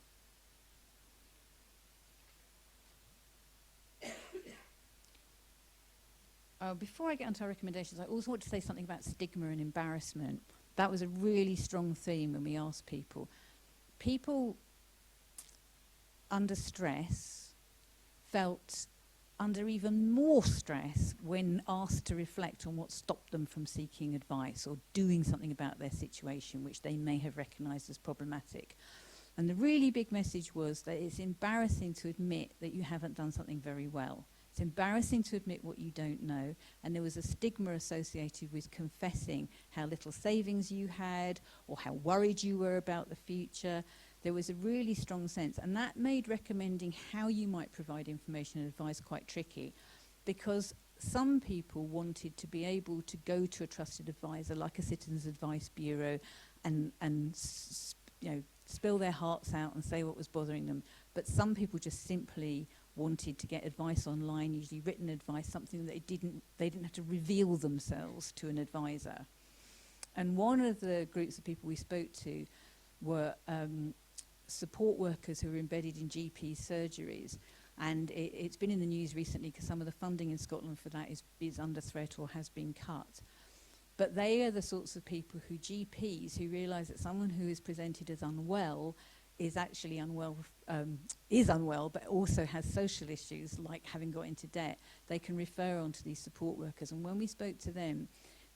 Before I get onto our recommendations, I also want to say something about stigma and embarrassment. That was a really strong theme when we asked people. People under stress felt under even more stress when asked to reflect on what stopped them from seeking advice or doing something about their situation, which they may have recognised as problematic. And the really big message was that it's embarrassing to admit that you haven't done something very well. It's embarrassing to admit what you don't know, and there was a stigma associated with confessing how little savings you had or how worried you were about the future. There was a really strong sense, and that made recommending how you might provide information and advice quite tricky, because some people wanted to be able to go to a trusted advisor like a Citizens Advice Bureau and spill their hearts out and say what was bothering them. But some people just simply wanted to get advice online, usually written advice, something that they didn't have to reveal themselves to an advisor. And one of the groups of people we spoke to were support workers who were embedded in GP surgeries. And it's been in the news recently because some of the funding in Scotland for that is under threat or has been cut. But they are the sorts of people who GPs who realise that someone who is presented as unwell is actually unwell, but also has social issues like having got into debt. They can refer on to these support workers. And when we spoke to them,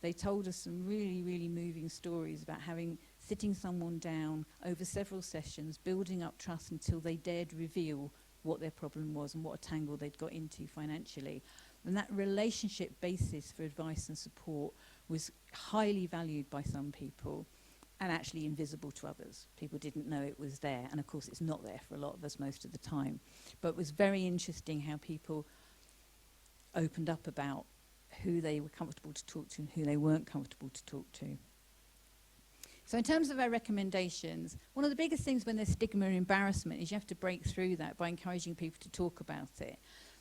they told us some really, really moving stories about having sitting someone down over several sessions, building up trust until they dared reveal what their problem was and what a tangle they'd got into financially. And that relationship basis for advice and support was highly valued by some people and actually invisible to others. People didn't know it was there, and of course it's not there for a lot of us most of the time. But it was very interesting how people opened up about who they were comfortable to talk to and who they weren't comfortable to talk to. So in terms of our recommendations, one of the biggest things when there's stigma and embarrassment is you have to break through that by encouraging people to talk about it.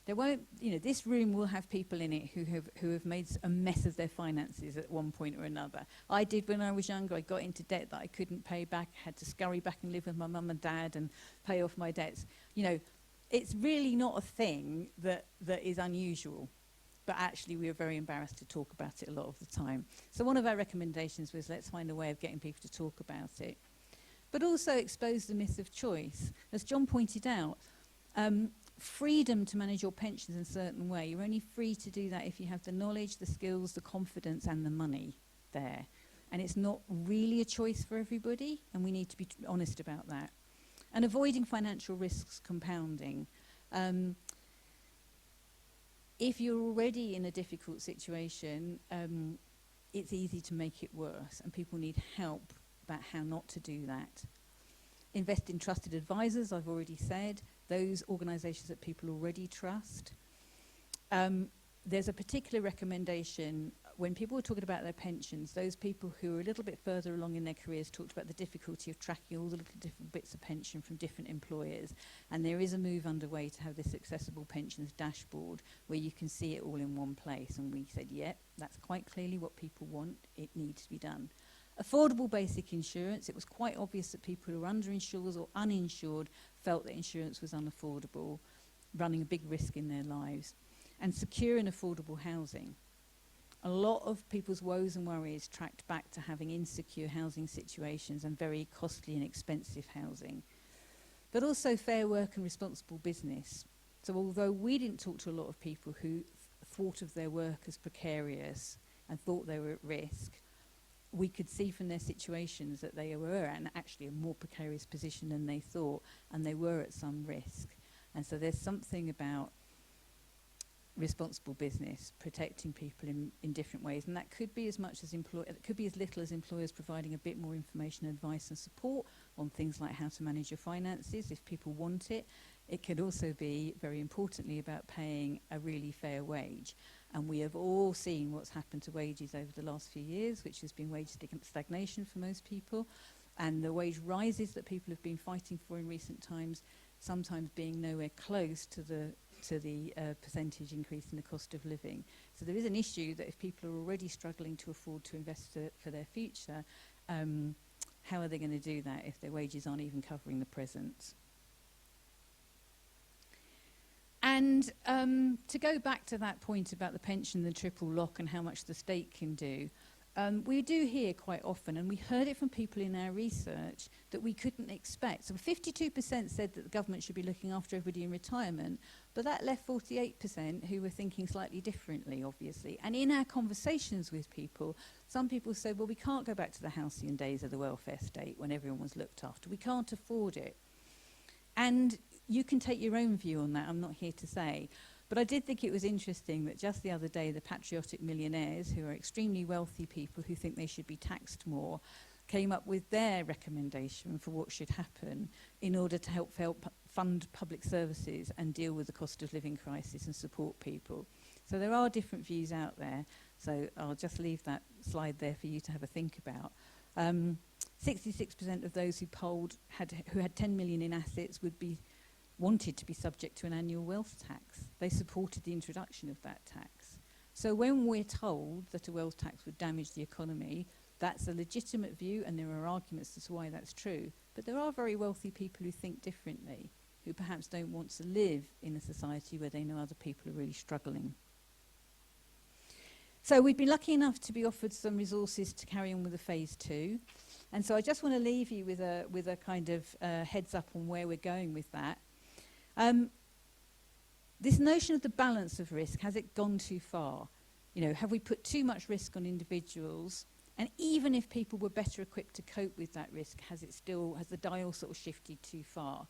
There won't, this room will have people in it who have made a mess of their finances at one point or another. I did when I was younger. I got into debt that I couldn't pay back, had to scurry back and live with my mum and dad and pay off my debts. It's really not a thing that is unusual. But actually we are very embarrassed to talk about it a lot of the time. So one of our recommendations was let's find a way of getting people to talk about it. But also expose the myth of choice. As John pointed out, freedom to manage your pensions in a certain way. You're only free to do that if you have the knowledge, the skills, the confidence and the money there. And it's not really a choice for everybody, and we need to be honest about that. And avoiding financial risks compounding. If you're already in a difficult situation, it's easy to make it worse, and people need help about how not to do that. Invest in trusted advisors, I've already said, those organisations that people already trust. There's a particular recommendation when people were talking about their pensions, those people who are a little bit further along in their careers talked about the difficulty of tracking all the little different bits of pension from different employers. And there is a move underway to have this accessible pensions dashboard where you can see it all in one place. And we said, yep, that's quite clearly what people want. It needs to be done. Affordable basic insurance. It was quite obvious that people who were underinsured or uninsured felt that insurance was unaffordable, running a big risk in their lives. And secure and affordable housing. A lot of people's woes and worries tracked back to having insecure housing situations and very costly and expensive housing. But also fair work and responsible business. So although we didn't talk to a lot of people who thought of their work as precarious and thought they were at risk, we could see from their situations that they were in actually a more precarious position than they thought, and they were at some risk. And so there's something about responsible business, protecting people in different ways, and that could be as much as it could be as little as employers providing a bit more information, advice and support on things like how to manage your finances if people want it. It could also be, very importantly, about paying a really fair wage. And we have all seen what's happened to wages over the last few years, which has been wage stagnation for most people, and the wage rises that people have been fighting for in recent times, sometimes being nowhere close to the percentage increase in the cost of living. So there is an issue that if people are already struggling to afford to invest for their future, how are they going to do that if their wages aren't even covering the present? And to go back to that point about the pension, the triple lock and how much the state can do, we do hear quite often, and we heard it from people in our research, that we couldn't expect. So 52% said that the government should be looking after everybody in retirement, but that left 48% who were thinking slightly differently, obviously. And in our conversations with people, some people said, well, we can't go back to the halcyon days of the welfare state when everyone was looked after. We can't afford it. And you can take your own view on that, I'm not here to say. But I did think it was interesting that just the other day, the patriotic millionaires, who are extremely wealthy people who think they should be taxed more, came up with their recommendation for what should happen in order to help fund public services and deal with the cost of living crisis and support people. So there are different views out there. So I'll just leave that slide there for you to have a think about. 66% of those who polled who had 10 million in assets wanted to be subject to an annual wealth tax. They supported the introduction of that tax. So when we're told that a wealth tax would damage the economy, that's a legitimate view, and there are arguments as to why that's true. But there are very wealthy people who think differently, who perhaps don't want to live in a society where they know other people are really struggling. So we've been lucky enough to be offered some resources to carry on with the phase 2. And so I just want to leave you with a kind of heads up on where we're going with that. This notion of the balance of risk, has it gone too far? You know, have we put too much risk on individuals And even if people were better equipped to cope with that risk, has the dial sort of shifted too far?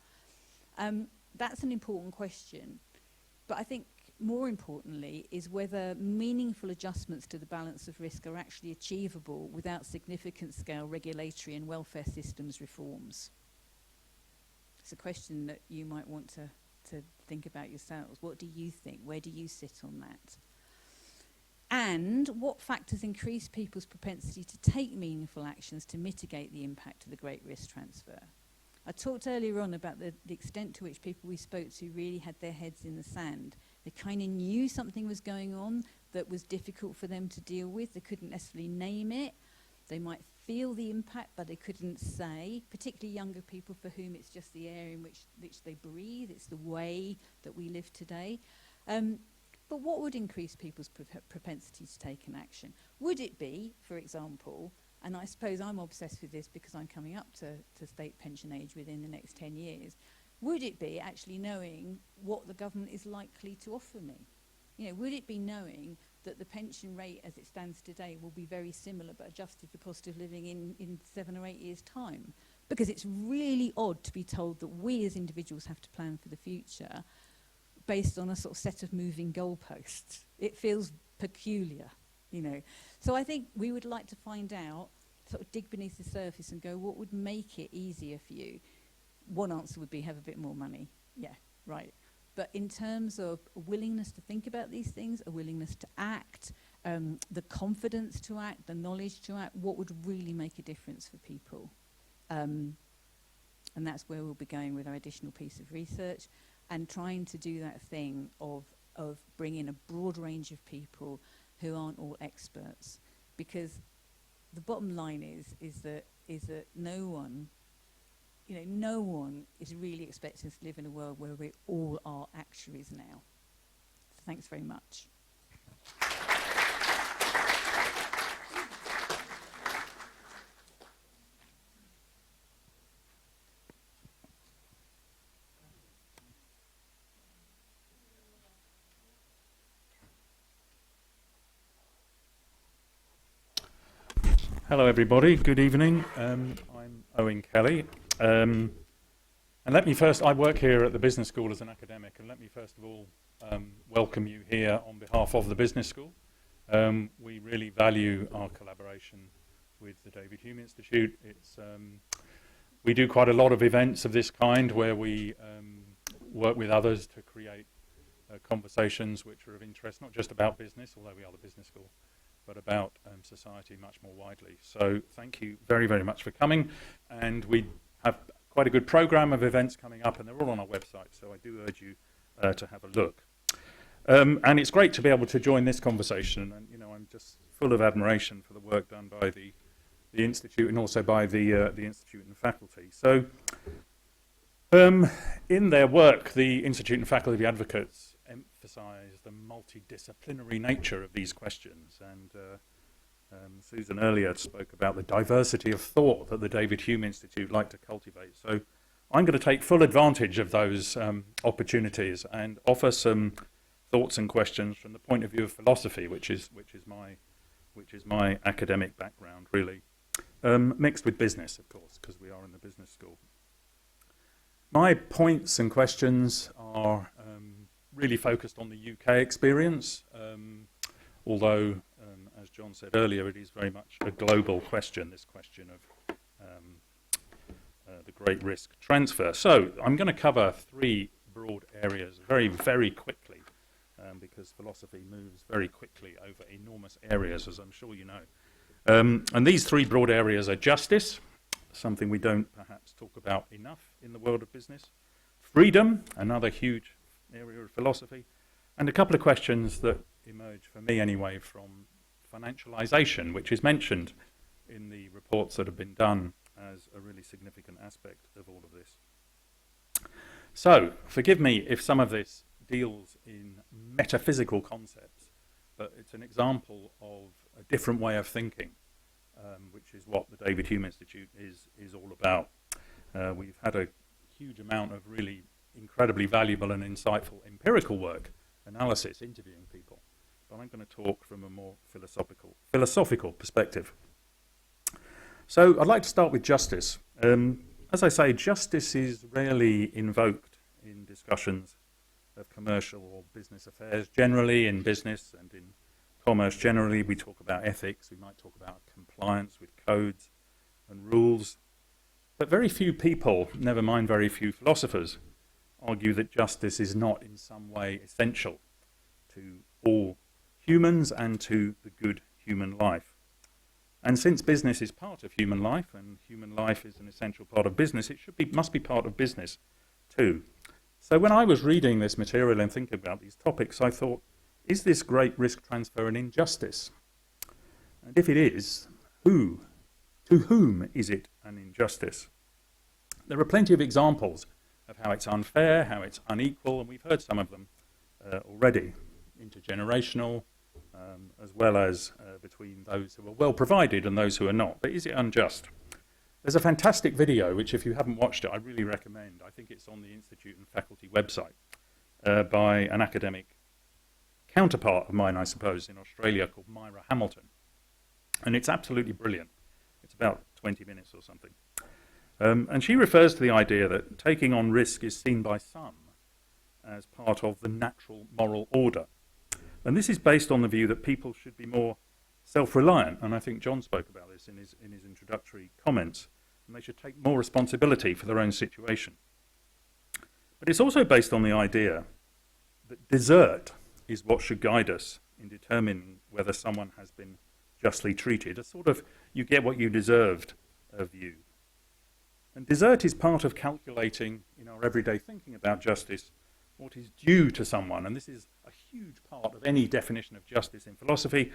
That's an important question. But I think more importantly is whether meaningful adjustments to the balance of risk are actually achievable without significant scale regulatory and welfare systems reforms. It's a question that you might want to think about yourselves. What do you think? Where do you sit on that? And what factors increase people's propensity to take meaningful actions to mitigate the impact of the great risk transfer? I talked earlier on about the extent to which people we spoke to really had their heads in the sand. They kind of knew something was going on that was difficult for them to deal with. They couldn't necessarily name it. They might feel the impact, but they couldn't say, particularly younger people for whom it's just the air in which they breathe. It's the way that we live today. But what would increase people's propensity to take an action? Would it be, for example, and I suppose I'm obsessed with this because I'm coming up to state pension age within the next 10 years, would it be actually knowing what the government is likely to offer me? You know, would it be knowing that the pension rate as it stands today will be very similar but adjusted for cost of living in 7 or 8 years' time? Because it's really odd to be told that we as individuals have to plan for the future based on a sort of set of moving goalposts. It feels peculiar, you know. So I think we would like to find out, sort of dig beneath the surface and go, what would make it easier for you? One answer would be have a bit more money. Yeah, right. But in terms of a willingness to think about these things, a willingness to act, the confidence to act, the knowledge to act, what would really make a difference for people? And that's where we'll be going with our additional piece of research and trying to do that thing of bringing a broad range of people who aren't all experts. Because the bottom line is that no one is really expecting us to live in a world where we all are actuaries now. So thanks very much. Hello everybody, good evening. I'm Owen Kelly. And let me first, I work here at the Business School as an academic, and let me first of all welcome you here on behalf of the Business School. We really value our collaboration with the David Hume Institute. We do quite a lot of events of this kind where we work with others to create conversations which are of interest, not just about business, although we are the Business School, but about society much more widely. So thank you very, very much for coming. And we have quite a good program of events coming up, and they're all on our website, so I do urge you to have a look. And it's great to be able to join this conversation, and you know, I'm just full of admiration for the work done by the Institute and also by the Institute and faculty. So in their work, the Institute and faculty advocates emphasize the multidisciplinary nature of these questions, and Susan earlier spoke about the diversity of thought that the David Hume Institute like to cultivate. So I'm going to take full advantage of those opportunities and offer some thoughts and questions from the point of view of philosophy, which is my academic background really, mixed with business, of course, because we are in the business school. My points and questions are really focused on the UK experience, although, as John said earlier, it is very much a global question, this question of the great risk transfer. So I'm going to cover three broad areas very, very quickly, because philosophy moves very quickly over enormous areas, as I'm sure you know. And these three broad areas are justice, something we don't perhaps talk about enough in the world of business; freedom, another huge area of philosophy; and a couple of questions that emerge for me anyway from financialization, which is mentioned in the reports that have been done as a really significant aspect of all of this. So forgive me if some of this deals in metaphysical concepts, but it's an example of a different way of thinking, which is what the David Hume Institute is all about. We've had a huge amount of really incredibly valuable and insightful empirical work, analysis, interviewing people, but I'm going to talk from a more philosophical perspective. So I'd like to start with justice. As I say, justice is rarely invoked in discussions of commercial or business affairs. Generally, in business and in commerce generally, we talk about ethics, we might talk about compliance with codes and rules. But very few people, never mind very few philosophers, argue that justice is not in some way essential to all humans and to the good human life. And since business is part of human life, and human life is an essential part of business, it must be part of business too. So when I was reading this material and thinking about these topics, I thought, is this great risk transfer an injustice? And if it is, to whom is it an injustice? There are plenty of examples of how it's unfair, how it's unequal, and we've heard some of them already, intergenerational, as well as between those who are well provided and those who are not. But is it unjust? There's a fantastic video, which if you haven't watched it, I really recommend. I think it's on the Institute and faculty website by an academic counterpart of mine, I suppose, in Australia called Myra Hamilton. And it's absolutely brilliant. It's about 20 minutes or something. And she refers to the idea that taking on risk is seen by some as part of the natural moral order. And this is based on the view that people should be more self-reliant, and I think John spoke about this in his introductory comments, and they should take more responsibility for their own situation. But it's also based on the idea that desert is what should guide us in determining whether someone has been justly treated, a sort of you get what you deserved view. And desert is part of calculating in our everyday thinking about justice what is due to someone, and this is a huge part of any definition of justice in philosophy,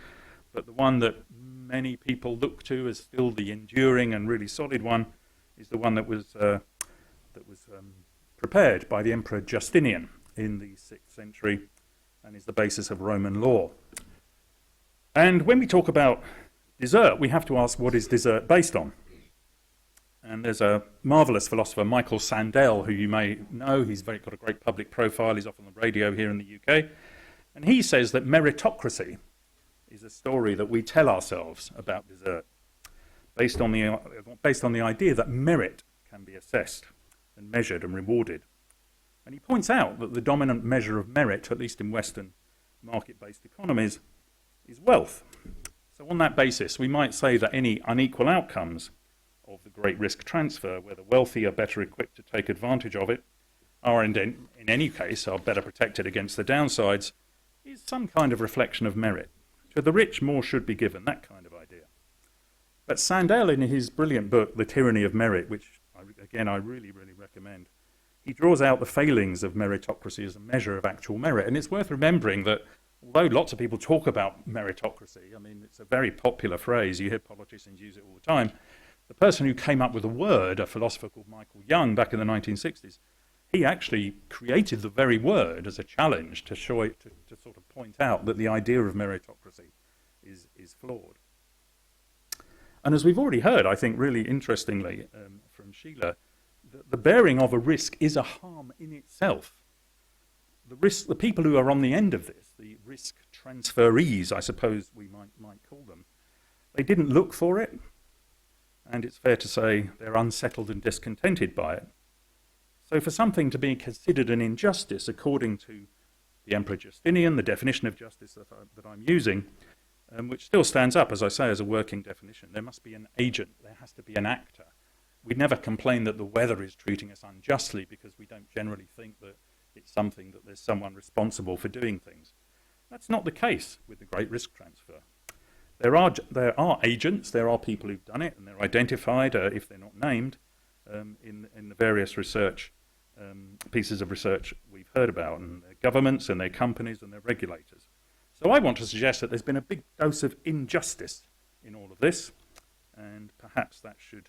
but the one that many people look to as still the enduring and really solid one is the one that was prepared by the Emperor Justinian in the 6th century and is the basis of Roman law. And when we talk about desert, we have to ask, what is desert based on? And there's a marvelous philosopher, Michael Sandel, who you may know. He's got a great public profile. He's often on the radio here in the UK. And he says that meritocracy is a story that we tell ourselves about desert, based on the idea that merit can be assessed and measured and rewarded. And he points out that the dominant measure of merit, at least in Western market-based economies, is wealth. So on that basis, we might say that any unequal outcomes of the great risk transfer, where the wealthy are better equipped to take advantage of it, are in any case are better protected against the downsides, is some kind of reflection of merit. To the rich, more should be given, that kind of idea. But Sandel, in his brilliant book, The Tyranny of Merit, which, again, I really, really recommend, he draws out the failings of meritocracy as a measure of actual merit. And it's worth remembering that although lots of people talk about meritocracy, I mean, it's a very popular phrase, you hear politicians use it all the time, the person who came up with the word, a philosopher called Michael Young back in the 1960s, he actually created the very word as a challenge to show it, to sort of point out that the idea of meritocracy is flawed. And as we've already heard, I think really interestingly from Sheila, the bearing of a risk is a harm in itself. The people who are on the end of this, the risk transferees, I suppose we might call them, they didn't look for it, and it's fair to say they're unsettled and discontented by it. So for something to be considered an injustice, according to the Emperor Justinian, the definition of justice that I'm using, which still stands up, as I say, as a working definition, there must be an agent, there has to be an actor. We never complain that the weather is treating us unjustly because we don't generally think that it's something that there's someone responsible for doing things. That's not the case with the great risk transfer. There are agents, there are people who've done it, and they're identified, if they're not named, in the various research pieces of research we've heard about, and their governments and their companies and their regulators. So I want to suggest that there's been a big dose of injustice in all of this, and perhaps that should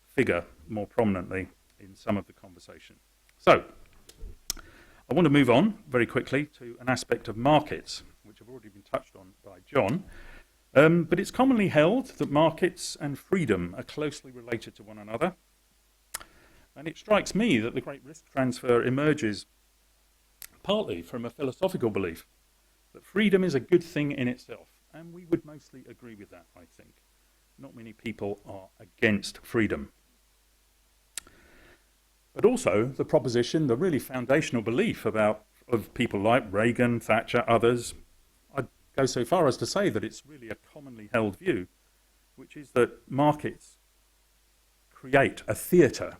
figure more prominently in some of the conversation. So I want to move on very quickly to an aspect of markets, which have already been touched on by John. But it's commonly held that markets and freedom are closely related to one another. And it strikes me that the great risk transfer emerges partly from a philosophical belief that freedom is a good thing in itself. And we would mostly agree with that, I think. not many people are against freedom. But also the proposition, the really foundational belief of people like Reagan, Thatcher, others, I'd go so far as to say that it's really a commonly held view, which is that markets create a theatre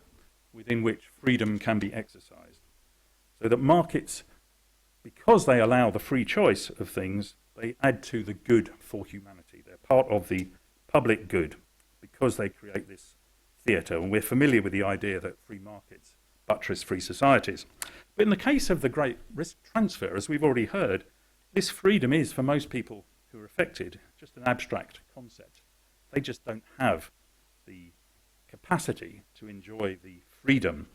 within which freedom can be exercised. So that markets, because they allow the free choice of things, they add to the good for humanity. They're part of the public good because they create this theatre. And we're familiar with the idea that free markets buttress free societies. But in the case of the great risk transfer, as we've already heard, this freedom is, for most people who are affected, just an abstract concept. They just don't have the capacity to enjoy the freedom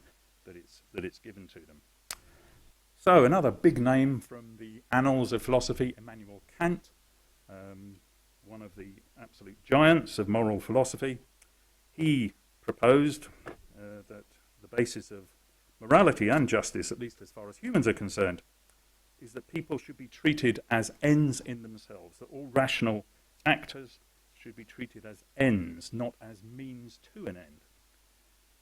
that it's given to them. So another big name from the annals of philosophy, Immanuel Kant, one of the absolute giants of moral philosophy. He proposed that the basis of morality and justice, at least as far as humans are concerned, is that people should be treated as ends in themselves, that all rational actors should be treated as ends, not as means to an end.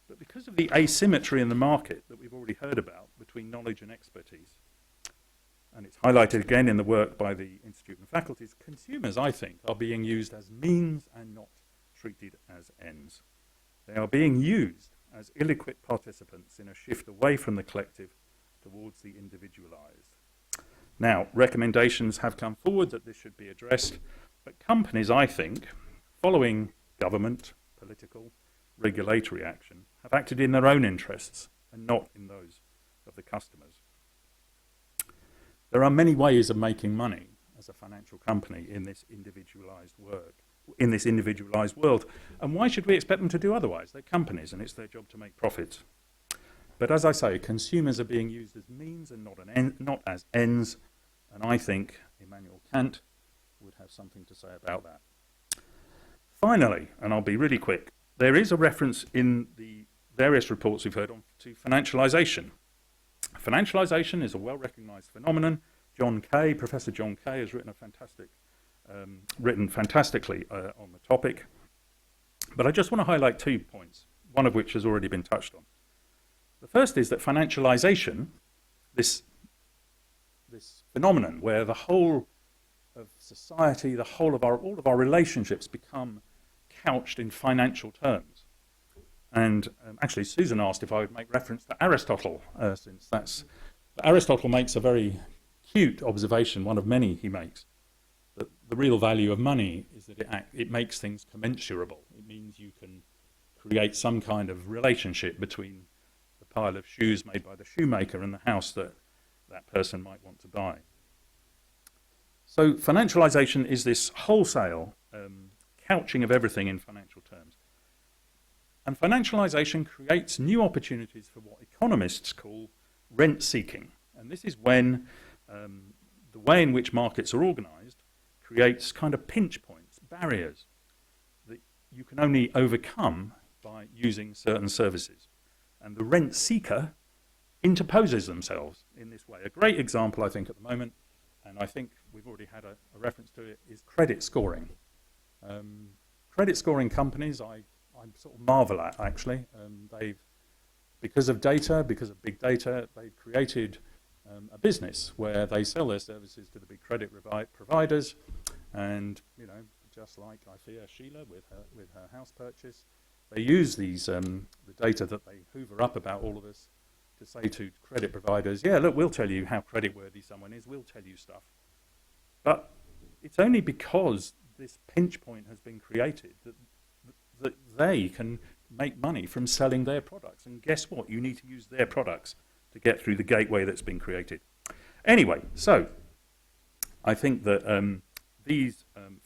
But because of the asymmetry in the market that we've already heard about between knowledge and expertise, and it's highlighted again in the work by the Institute and faculties, consumers, I think, are being used as means and not treated as ends. They are being used as ill-equipped participants in a shift away from the collective towards the individualized. Now, recommendations have come forward that this should be addressed, but companies, I think, following government, political, regulatory action, have acted in their own interests and not in those of the customers. There are many ways of making money as a financial company in this individualized world. And why should we expect them to do otherwise? They're companies and it's their job to make profits. But as I say, consumers are being used as means and not as ends. And I think Immanuel Kant would have something to say about that. Finally, and I'll be really quick, there is a reference in the various reports we've heard on to financialization. Financialization is a well-recognized phenomenon. Professor John Kay has written fantastically on the topic. But I just want to highlight 2 points, one of which has already been touched on. The first is that financialization, this phenomenon where the whole of society, all of our relationships become couched in financial terms. And actually, Susan asked if I would make reference to Aristotle, Aristotle makes a very cute observation, one of many he makes, that the real value of money is that it makes things commensurable. It means you can create some kind of relationship between the pile of shoes made by the shoemaker and the house that that person might want to buy. So financialization is this wholesale couching of everything in financial terms. And financialization creates new opportunities for what economists call rent seeking. And this is when the way in which markets are organized creates kind of pinch points, barriers that you can only overcome by using certain services. And the rent seeker interposes themselves in this way. A great example, I think, at the moment, and I think we've already had a reference to it, is credit scoring. Credit scoring companies, I sort of marvel at, actually. Because of big data, they've created a business where they sell their services to the big credit providers, and just like I fear Sheila with her house purchase, they use these the data that they hoover up about all of us to say to credit providers, yeah, look, we'll tell you how creditworthy someone is, we'll tell you stuff. But it's only because this pinch point has been created that they can make money from selling their products. And guess what? You need to use their products to get through the gateway that's been created. Anyway, so I think that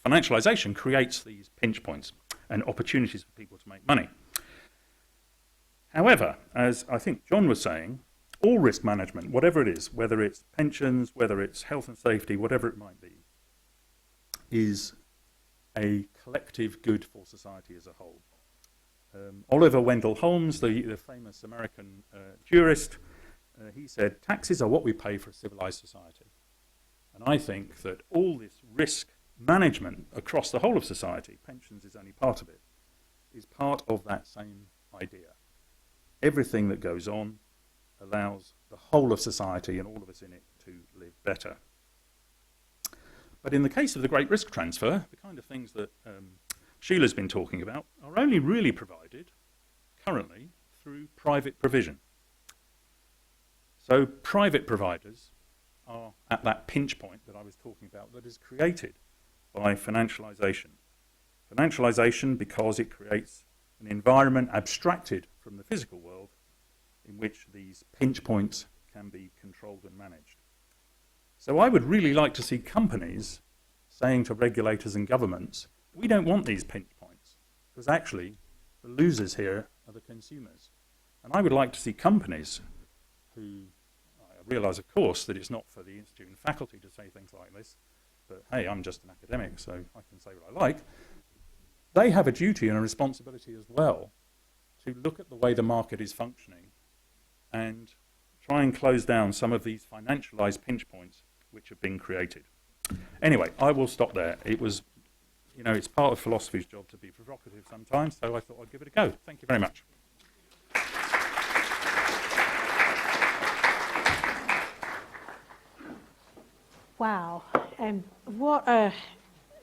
financialization creates these pinch points and opportunities for people to make money. However, as I think John was saying, all risk management, whatever it is, whether it's pensions, whether it's health and safety, whatever it might be, is a collective good for society as a whole. Oliver Wendell Holmes, the famous American jurist, he said, taxes are what we pay for a civilized society. And I think that all this risk management across the whole of society, pensions is only part of it, is part of that same idea. Everything that goes on allows the whole of society and all of us in it to live better. But in the case of the great risk transfer, the kind of things that Sheila's been talking about are only really provided currently through private provision. So private providers are at that pinch point that I was talking about that is created by financialisation. Financialisation because it creates an environment abstracted from the physical world in which these pinch points can be controlled and managed. So I would really like to see companies saying to regulators and governments, we don't want these pinch points, because actually the losers here are the consumers. And I would like to see companies who, I realise of course that it's not for the institute and faculty to say things like this, but hey, I'm just an academic so I can say what I like. They have a duty and a responsibility as well to look at the way the market is functioning and try and close down some of these financialised pinch points which have been created. Anyway, I will stop there. It was, it's part of philosophy's job to be provocative sometimes, so I thought I'd give it a go. Thank you very much. Wow,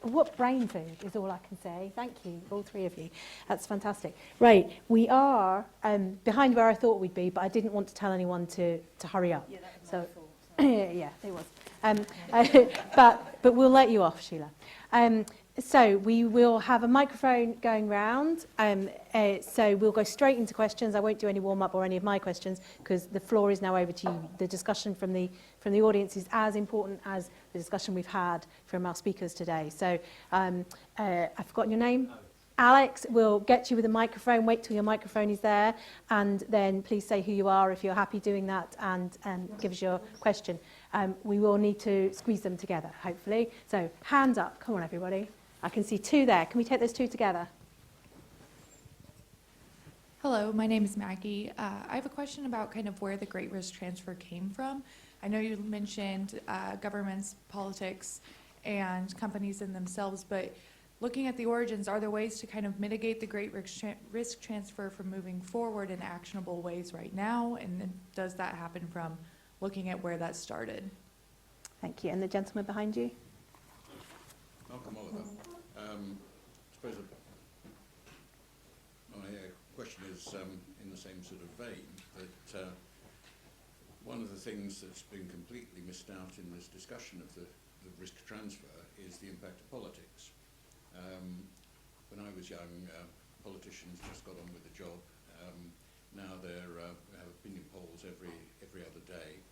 what brain food is all I can say. Thank you, all three of you. That's fantastic. Right, we are behind where I thought we'd be, but I didn't want to tell anyone to hurry up. Yeah, that was so, my fault. Sorry. yeah, it was. But we'll let you off, Sheila. So we will have a microphone going round. So we'll go straight into questions. I won't do any warm-up or any of my questions because the floor is now over to you. The discussion from the audience is as important as the discussion we've had from our speakers today. So I've forgotten your name. Alex will get you with a microphone. Wait till your microphone is there, and then please say who you are if you're happy doing that, and give us your question. We will need to squeeze them together, hopefully. So hands up. Come on, everybody. I can see two there. Can we take those two together? Hello, my name is Maggie. I have a question about kind of where the Great Risk Transfer came from. I know you mentioned governments, politics, and companies in themselves, but looking at the origins, are there ways to kind of mitigate the Great Risk Transfer from moving forward in actionable ways right now? And then does that happen from looking at where that started? Thank you. And the gentleman behind you? Malcolm Oliver. I suppose my question is in the same sort of vein, that one of the things that's been completely missed out in this discussion of the risk transfer is the impact of politics. When I was young, politicians just got on with the job. Now we have opinion polls every other day,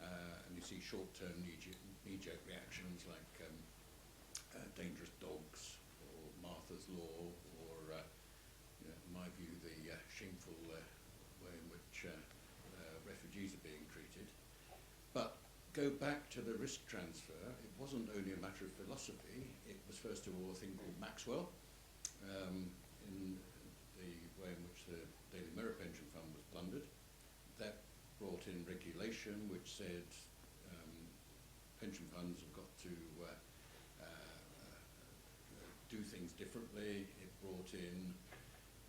and you see short-term knee-jerk reactions like dangerous dogs, or Martha's Law, or in my view, the shameful way in which refugees are being treated. But go back to the risk transfer. It wasn't only a matter of philosophy. It was first of all a thing called Maxwell, in the way in which the Daily Mirror pension fund was plundered. That brought in regulation which said pension funds have got to do things differently. It brought in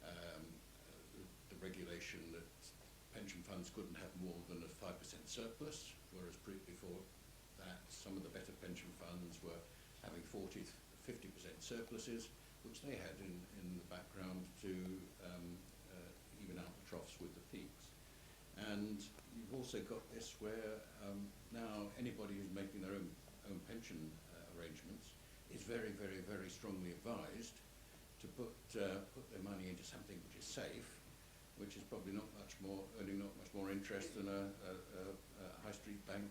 the regulation that pension funds couldn't have more than a 5% surplus, whereas before that some of the better pension funds were having 40 to 50% surpluses, which they had in the background to even out the troughs with the peaks. And you've also got this where now anybody who's making their own pension arrangements is very, very, very strongly advised to put their money into something which is safe, which is probably earning not much more interest than a high street bank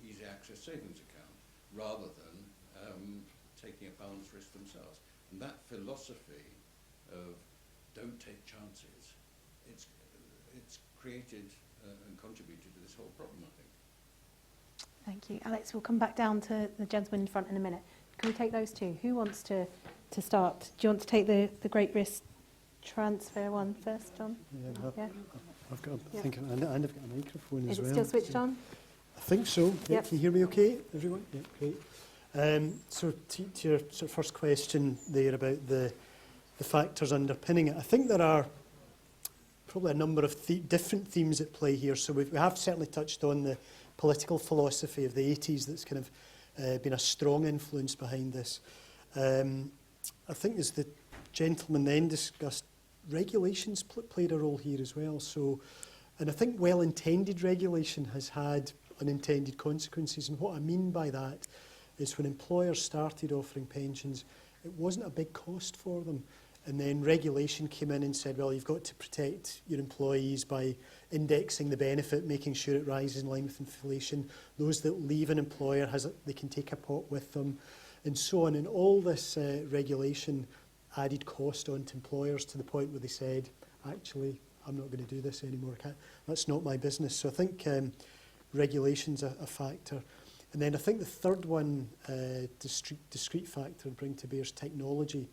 easy access savings account, rather than taking a balanced risk themselves. And that philosophy of don't take chances, it's created and contributed to this whole problem, I think. Thank you. Alex, we'll come back down to the gentleman in front in a minute. Can we take those two? Who wants to start? Do you want to take the Great Risk Transfer one first, John? Yeah. I've got. I think I've got a microphone as well. Is it still switched on? I think so. Yeah, Yep. can you hear me okay, everyone? Yeah, great. So to your sort of first question there about the factors underpinning it, I think there are probably a number of different themes at play here. So we have certainly touched on the political philosophy of the 80s that's kind of been a strong influence behind this. I think as the gentleman then discussed, regulations played a role here as well. So, and I think well-intended regulation has had unintended consequences. And what I mean by that is when employers started offering pensions, it wasn't a big cost for them. And then regulation came in and said, well, you've got to protect your employees by indexing the benefit, making sure it rises in line with inflation. Those that leave an employer, they can take a pot with them, and so on. And all this regulation added cost onto employers to the point where they said, actually, I'm not going to do this anymore. That's not my business. So I think regulation's a factor. And then I think the third one, discrete factor to bring to bear is technology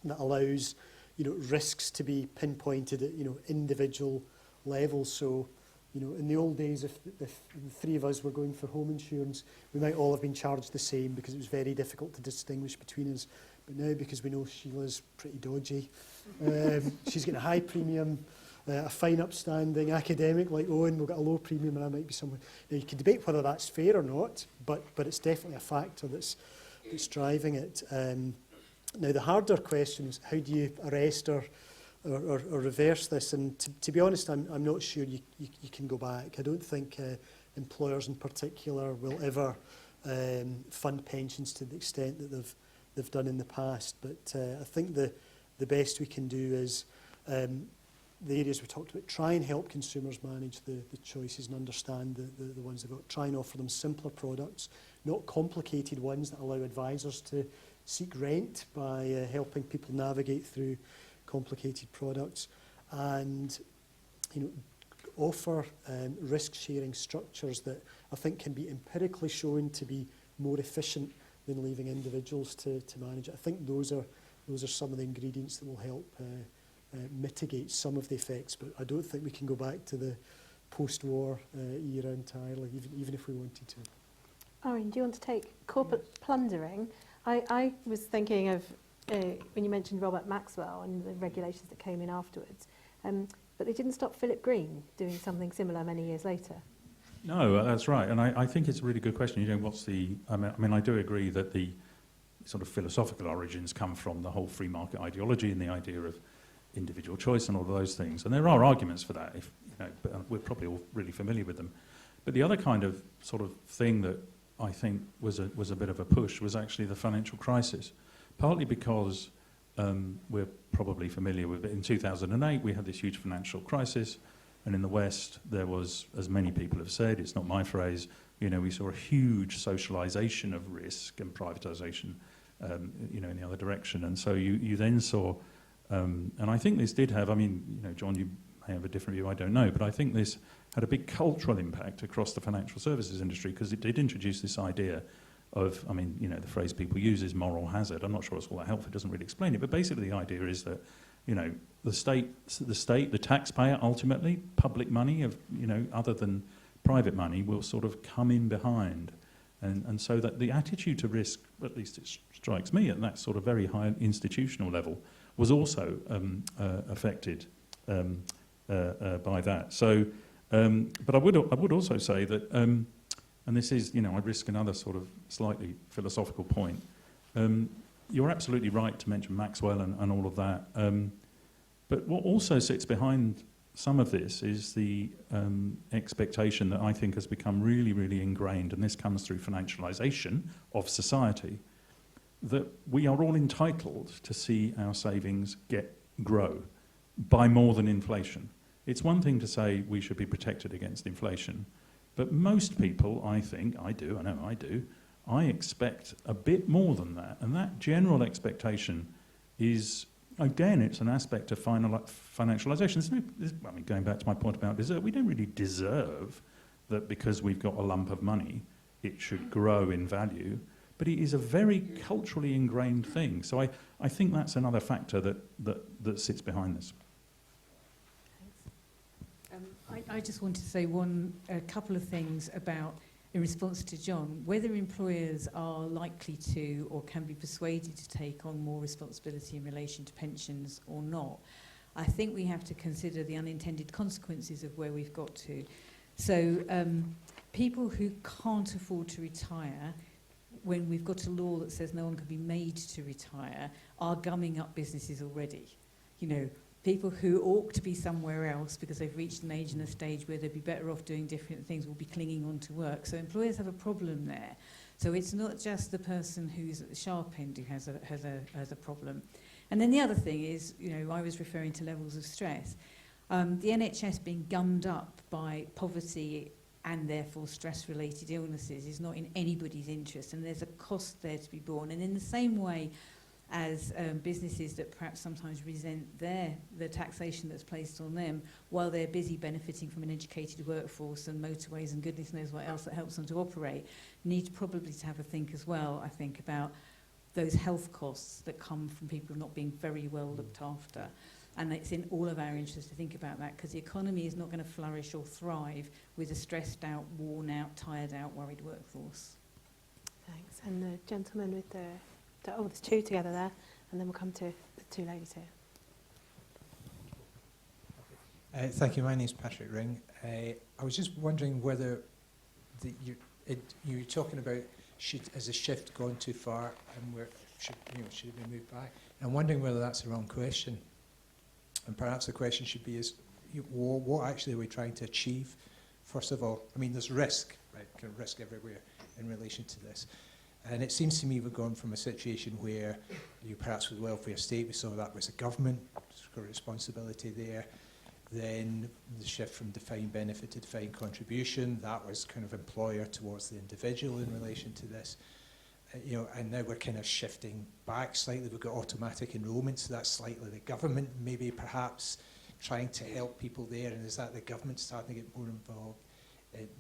that allows, risks to be pinpointed at, individual levels. So, in the old days, if the three of us were going for home insurance, we might all have been charged the same because it was very difficult to distinguish between us. But now, because we know Sheila's pretty dodgy, she's getting a high premium, a fine upstanding academic like Owen will get a low premium, and I might be someone. Now, you can debate whether that's fair or not, but it's definitely a factor that's driving it. Now, the harder question is how do you arrest or reverse this? And to be honest, I'm not sure you can go back. I don't think employers in particular will ever fund pensions to the extent that they've done in the past. But I think the best we can do is the areas we talked about, try and help consumers manage the choices and understand the ones they've got. Try and offer them simpler products, not complicated ones that allow advisors to seek rent by helping people navigate through complicated products, and offer risk-sharing structures that I think can be empirically shown to be more efficient than leaving individuals to manage it. I think those are some of the ingredients that will help mitigate some of the effects, but I don't think we can go back to the post-war era entirely, even if we wanted to. Owen, do you want to take corporate plundering? I was thinking of when you mentioned Robert Maxwell and the regulations that came in afterwards, but they didn't stop Philip Green doing something similar many years later. No, that's right, and I think it's a really good question. I do agree that the sort of philosophical origins come from the whole free market ideology and the idea of individual choice and all of those things, and there are arguments for that. But we're probably all really familiar with them. But the other kind of sort of thing that I think was a bit of a push was actually the financial crisis, partly because we're probably familiar with it. In 2008, we had this huge financial crisis, and in the West, there was, as many people have said, it's not my phrase, we saw a huge socialization of risk and privatization, in the other direction. And so you then saw, and I think this did have, John, you may have a different view, I don't know, but I think this had a big cultural impact across the financial services industry because it did introduce this idea of, the phrase people use is moral hazard. I'm not sure it's all that helpful, it doesn't really explain it, but basically the idea is that, the state, the taxpayer, ultimately, public money of, other than private money, will sort of come in behind. And so that the attitude to risk, at least it strikes me at that sort of very high institutional level, was also affected by that. So, but I would also say that, and this is, I risk another sort of slightly philosophical point. You're absolutely right to mention Maxwell and all of that. But what also sits behind some of this is the expectation that I think has become really, really ingrained, and this comes through financialisation of society, that we are all entitled to see our savings grow by more than inflation. It's one thing to say we should be protected against inflation, but most people, I expect a bit more than that, and that general expectation is, again, it's an aspect of financialisation. Going back to my point about desert, we don't really deserve that because we've got a lump of money, it should grow in value, but it is a very culturally ingrained thing. So I think that's another factor that sits behind this. I just want to say a couple of things about in response to John, whether employers are likely to or can be persuaded to take on more responsibility in relation to pensions or not, I think we have to consider the unintended consequences of where we've got to. So people who can't afford to retire, when we've got a law that says no one can be made to retire, are gumming up businesses already. You know, people who ought to be somewhere else because they've reached an age and a stage where they'd be better off doing different things will be clinging on to work. So employers have a problem there. So it's not just the person who's at the sharp end who has a problem. And then the other thing is, you know, I was referring to levels of stress. The NHS being gummed up by poverty and therefore stress-related illnesses is not in anybody's interest, and there's a cost there to be borne. And in the same way as businesses that perhaps sometimes resent the taxation that's placed on them while they're busy benefiting from an educated workforce and motorways and goodness knows what else that helps them to operate, need probably to have a think as well, I think, about those health costs that come from people not being very well looked after. And it's in all of our interest to think about that, because the economy is not going to flourish or thrive with a stressed out, worn out, tired out, worried workforce. Thanks. And the gentleman with oh, there's two together there, and then we'll come to the two ladies here. Thank you. My name's Patrick Ring. I was just wondering whether you were talking about has the shift gone too far, and should it be moved back? I'm wondering whether that's the wrong question. And perhaps the question should be what actually are we trying to achieve? First of all, I mean, there's risk, right? Kind of risk everywhere in relation to this. And it seems to me we've gone from a situation where perhaps with the welfare state, we saw that was the government, responsibility there. Then the shift from defined benefit to defined contribution, that was kind of employer towards the individual in relation to this. And now we're kind of shifting back slightly. We've got automatic enrolment, so that's slightly the government maybe perhaps trying to help people there. And is that the government starting to get more involved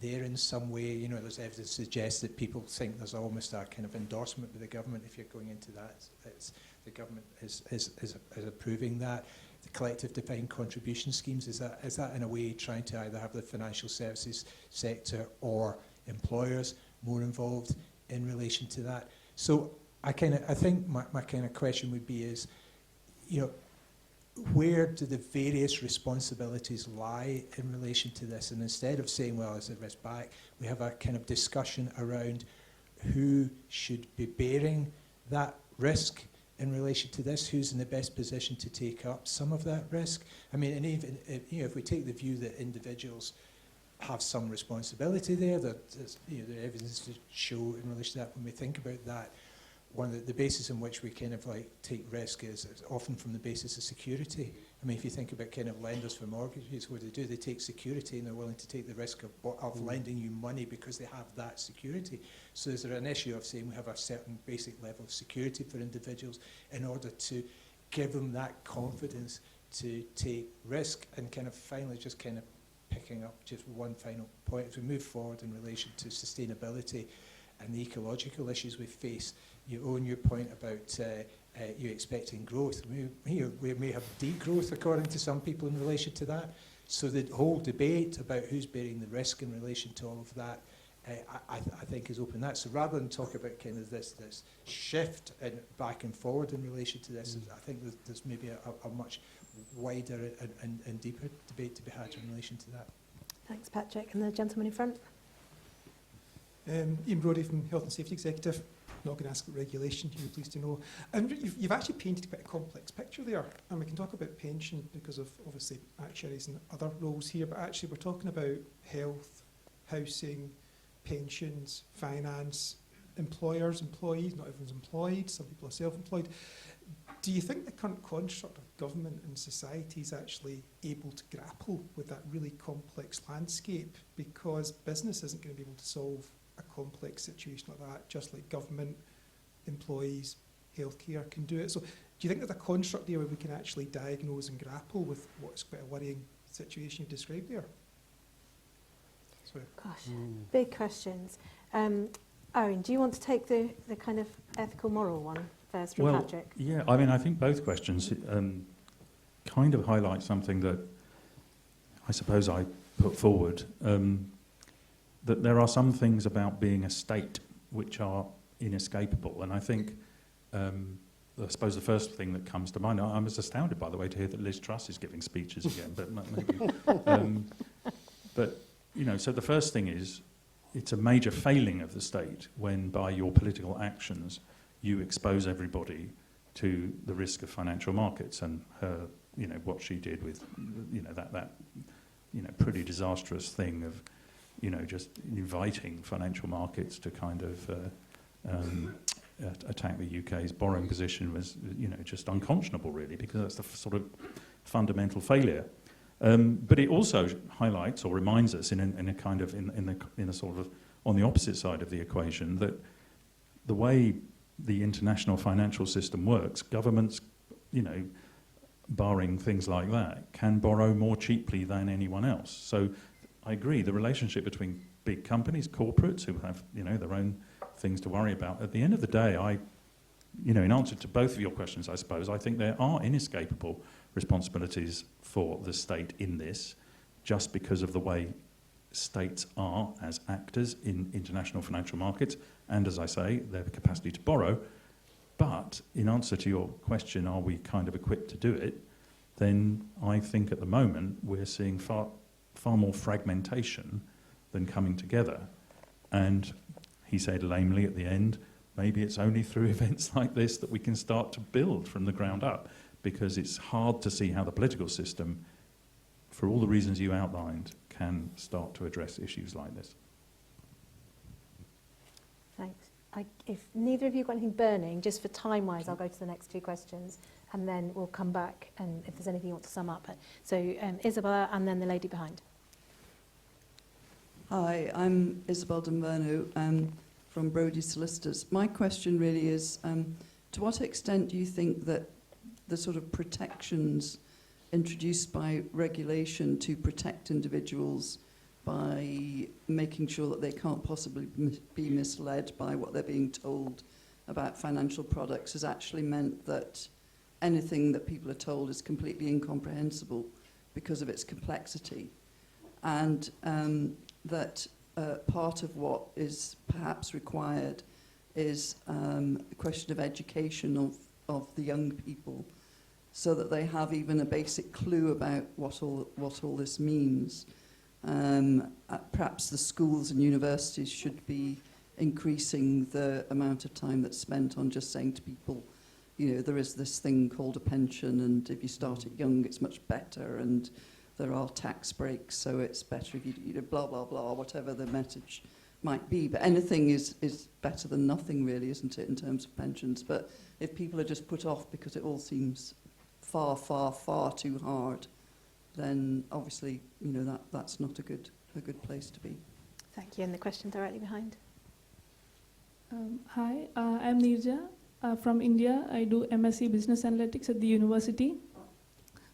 there in some way? There's evidence to suggest that people think there's almost a kind of endorsement with the government if you're going into that. The government is approving that. The collective defined contribution schemes, is that in a way trying to either have the financial services sector or employers more involved in relation to that? So I think my kind of question would be is, where do the various responsibilities lie in relation to this? And instead of saying, well, is the risk back, we have a kind of discussion around who should be bearing that risk in relation to this, who's in the best position to take up some of that risk. I mean, and even if we take the view that individuals have some responsibility there, that the evidence to show in relation to that when we think about that, one of the basis in which we kind of like take risk is often from the basis of security. I mean, if you think about kind of lenders for mortgages, what do? They take security and they're willing to take the risk of lending you money because they have that security. So is there an issue of saying we have a certain basic level of security for individuals in order to give them that confidence to take risk? And kind of finally just kind of picking up just one final point, as we move forward in relation to sustainability and the ecological issues we face, you own your point about you expecting growth. We may have degrowth according to some people in relation to that. So the whole debate about who's bearing the risk in relation to all of that, I think is open. That. So rather than talk about kind of this shift and back and forward in relation to this, I think there's maybe a much wider and deeper debate to be had in relation to that. Thanks, Patrick. And the gentleman in front. Ian Brodie from Health and Safety Executive. Not going to ask about regulation, you're pleased to know. And you've actually painted quite a complex picture there. And we can talk about pension because of obviously actuaries and other roles here, but actually we're talking about health, housing, pensions, finance, employers, employees. Not everyone's employed, some people are self-employed. Do you think the current construct of government and society is actually able to grapple with that really complex landscape? Because business isn't going to be able to solve a complex situation like that, just like government, employees, healthcare can do it. So do you think there's a construct there where we can actually diagnose and grapple with what's quite a worrying situation you've described there? Sorry. Gosh, big questions. Owen, do you want to take the kind of ethical, moral one first from Patrick? Yeah, I mean, I think both questions kind of highlight something that I suppose I put forward. that there are some things about being a state which are inescapable. And I think, I suppose the first thing that comes to mind, I was astounded, by the way, to hear that Liz Truss is giving speeches again, but maybe. But, you know, so the first thing is, it's a major failing of the state when, by your political actions, you expose everybody to the risk of financial markets. And her, you know, what she did with, you know, that you know, pretty disastrous thing of, you know, just inviting financial markets to kind of attack the UK's borrowing position was, you know, just unconscionable, really, because that's the sort of fundamental failure. But it also highlights or reminds us in a kind of in a sort of on the opposite side of the equation that the way the international financial system works, governments, you know, barring things like that, can borrow more cheaply than anyone else. So I agree, the relationship between big companies, corporates who have, you know, their own things to worry about. At the end of the day, you know, in answer to both of your questions, I suppose, I think there are inescapable responsibilities for the state in this, just because of the way states are as actors in international financial markets, and as I say, their capacity to borrow. But in answer to your question, are we kind of equipped to do it, then I think at the moment we're seeing far more fragmentation than coming together. And he said lamely at the end, maybe it's only through events like this that we can start to build from the ground up, because it's hard to see how the political system, for all the reasons you outlined, can start to address issues like this. Thanks. If neither of you got anything burning, just for time-wise, I'll go to the next two questions, and then we'll come back, and if there's anything you want to sum up. So Isabella, and then the lady behind. Hi, I'm Isabel D'Inverno from Brodie Solicitors. My question really is, to what extent do you think that the sort of protections introduced by regulation to protect individuals by making sure that they can't possibly be misled by what they're being told about financial products has actually meant that anything that people are told is completely incomprehensible because of its complexity, and that part of what is perhaps required is the question of education of the young people, so that they have even a basic clue about what all this means. Perhaps the schools and universities should be increasing the amount of time that's spent on just saying to people, you know, there is this thing called a pension, and if you start it young, it's much better, and there are tax breaks, so it's better if you know, blah, blah, blah, whatever the message might be. But anything is better than nothing, really, isn't it, in terms of pensions? But if people are just put off because it all seems far, far, far too hard, then obviously, you know, that's not a good place to be. Thank you. And the question directly behind. Hi, I'm Nirja from India. I do MSc Business Analytics at the university.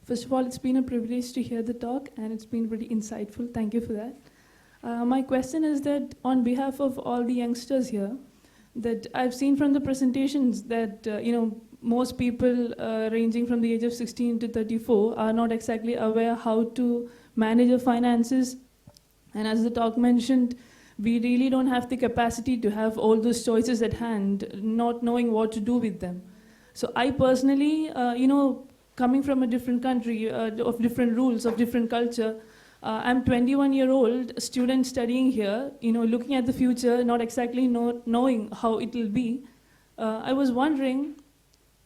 First of all, it's been a privilege to hear the talk, and it's been pretty insightful. Thank you for that. My question is that on behalf of all the youngsters here, that I've seen from the presentations that, you know, most people ranging from the age of 16 to 34 are not exactly aware how to manage their finances. And as the talk mentioned, we really don't have the capacity to have all those choices at hand, not knowing what to do with them. So I personally, you know, coming from a different country, of different rules, of different culture, I'm 21-year-old student studying here, you know, looking at the future, not exactly knowing how it will be. I was wondering,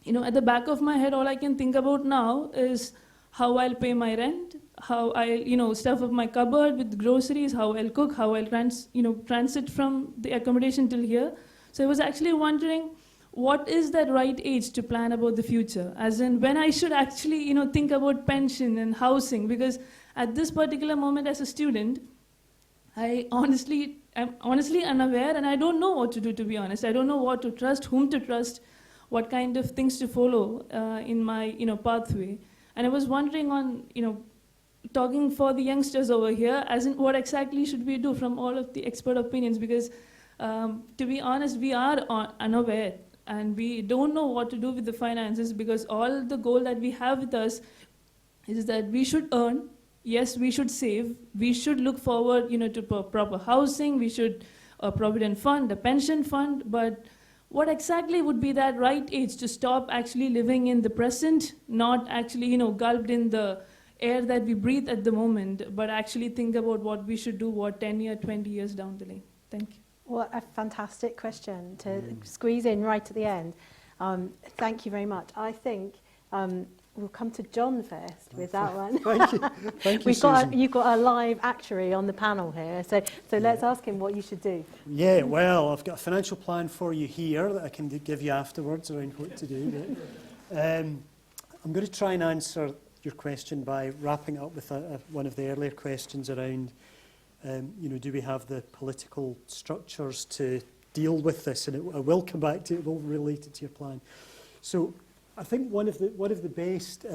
you know, at the back of my head, all I can think about now is how I'll pay my rent, how I'll, you know, stuff up my cupboard with groceries, how I'll cook, how I'll transit from the accommodation till here. So I was actually wondering, what is that right age to plan about the future? As in, when I should actually, you know, think about pension and housing, because at this particular moment as a student, I'm honestly unaware, and I don't know what to do, to be honest. I don't know what to trust, whom to trust, what kind of things to follow in my, you know, pathway. And I was wondering on, you know, talking for the youngsters over here, as in what exactly should we do from all of the expert opinions, because to be honest, we are unaware, and we don't know what to do with the finances, because all the goal that we have with us is that we should earn, yes, we should save. We should look forward, to proper housing. We should a provident fund, a pension fund. But what exactly would be that right age to stop actually living in the present, not actually, gulped in the air that we breathe at the moment, but actually think about what we should do, 10 years, 20 years down the lane? Thank you. What a fantastic question to squeeze in right at the end. Thank you very much. I think we'll come to John first with that one. Thank you. Thank you, Susan. You've got a live actuary on the panel here, so let's ask him what you should do. Yeah, well, I've got a financial plan for you here that I can give you afterwards around what to do. But, I'm going to try and answer your question by wrapping up with one of the earlier questions around, do we have the political structures to deal with this? And I will come back to it, all related to your plan. So I think one of the best,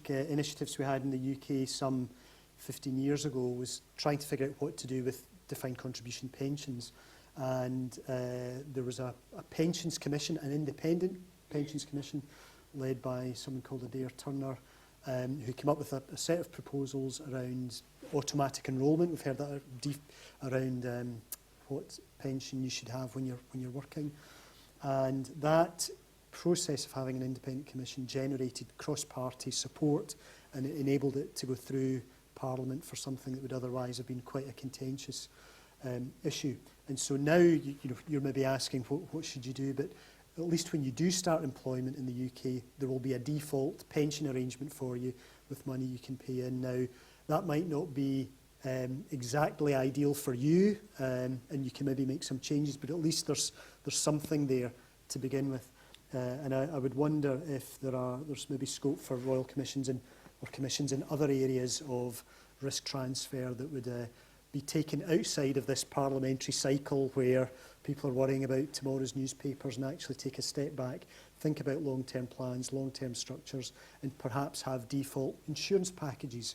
initiatives we had in the UK some 15 years ago was trying to figure out what to do with defined contribution pensions. And there was a pensions commission, an independent pensions commission, led by someone called Adair Turner, who came up with a set of proposals around automatic enrolment. We've heard that around what pension you should have when you're working, and that process of having an independent commission generated cross-party support, and it enabled it to go through Parliament for something that would otherwise have been quite a contentious issue. And so now you're maybe asking what should you do, but at least when you do start employment in the UK, there will be a default pension arrangement for you with money you can pay in. Now, that might not be exactly ideal for you, and you can maybe make some changes, but at least there's something there to begin with. And I would wonder if there's maybe scope for royal commissions or commissions in other areas of risk transfer that would be taken outside of this parliamentary cycle where people are worrying about tomorrow's newspapers, and actually take a step back, think about long-term plans, long-term structures, and perhaps have default insurance packages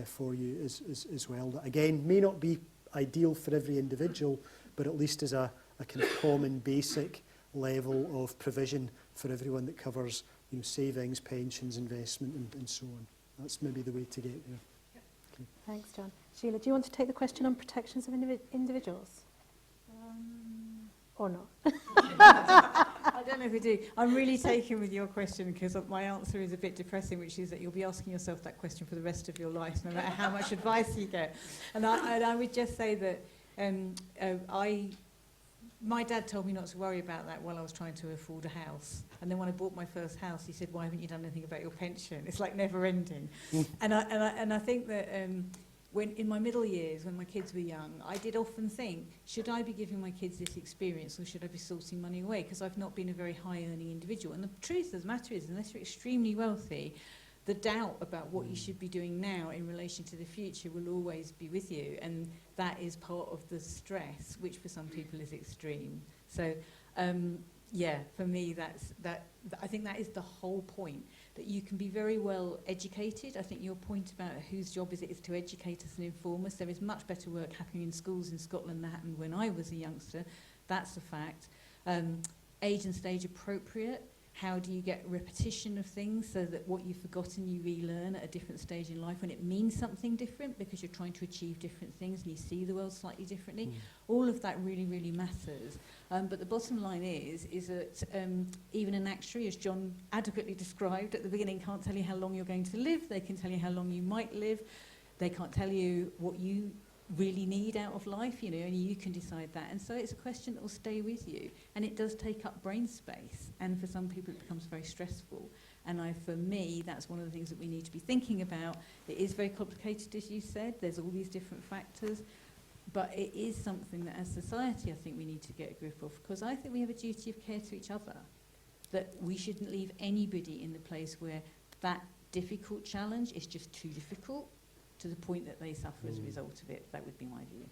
for you as well. That again may not be ideal for every individual, but at least as a kind of common basic level of provision for everyone that covers savings, pensions, investment, and so on. That's maybe the way to get there. Okay. Thanks, John. Sheila, do you want to take the question on protections of individuals? Or not? I don't know if we do. I'm really taken with your question because my answer is a bit depressing, which is that you'll be asking yourself that question for the rest of your life, no matter how much advice you get. And I would just say that my dad told me not to worry about that while I was trying to afford a house. And then when I bought my first house, he said, "Why haven't you done anything about your pension?" It's like never ending. And I think that when in my middle years, when my kids were young, I did often think, should I be giving my kids this experience, or should I be sorting money away? Because I've not been a very high-earning individual. And the truth of the matter is, unless you're extremely wealthy, the doubt about what you should be doing now in relation to the future will always be with you. And that is part of the stress, which for some people is extreme. So, for me, I think that is the whole point, that you can be very well educated. I think your point about whose job is to educate us and inform us. There is much better work happening in schools in Scotland than happened when I was a youngster. That's a fact. Age and stage appropriate. How do you get repetition of things so that what you've forgotten you relearn at a different stage in life when it means something different because you're trying to achieve different things and you see the world slightly differently? All of that really, really matters. But the bottom line is that even an actuary, as John adequately described at the beginning, can't tell you how long you're going to live. They can tell you how long you might live. They can't tell you what you really need out of life, only you can decide that. And so it's a question that will stay with you. And it does take up brain space. And for some people, it becomes very stressful. And for me, that's one of the things that we need to be thinking about. It is very complicated, as you said. There's all these different factors. But it is something that, as society, I think we need to get a grip of. Because I think we have a duty of care to each other. That we shouldn't leave anybody in the place where that difficult challenge is just too difficult, to the point that they suffer as a result of it. That would be my view.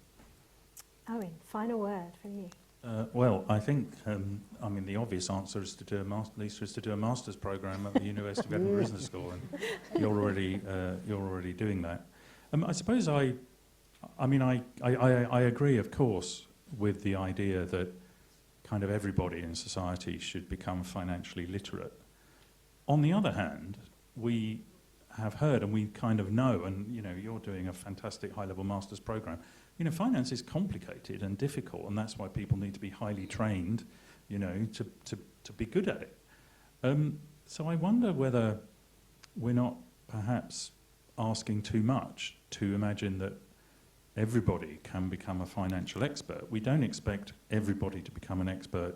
Owen, final word from you. Well, I think, the obvious answer is to do a master's program at the University of Edinburgh Business School, and you're already doing that. I suppose I agree, of course, with the idea that kind of everybody in society should become financially literate. On the other hand, we have heard, and we kind of know, and you know, you're doing a fantastic high-level master's program. You know, finance is complicated and difficult, and that's why people need to be highly trained, you know, to be good at it. So I wonder whether we're not perhaps asking too much to imagine that everybody can become a financial expert. We don't expect everybody to become an expert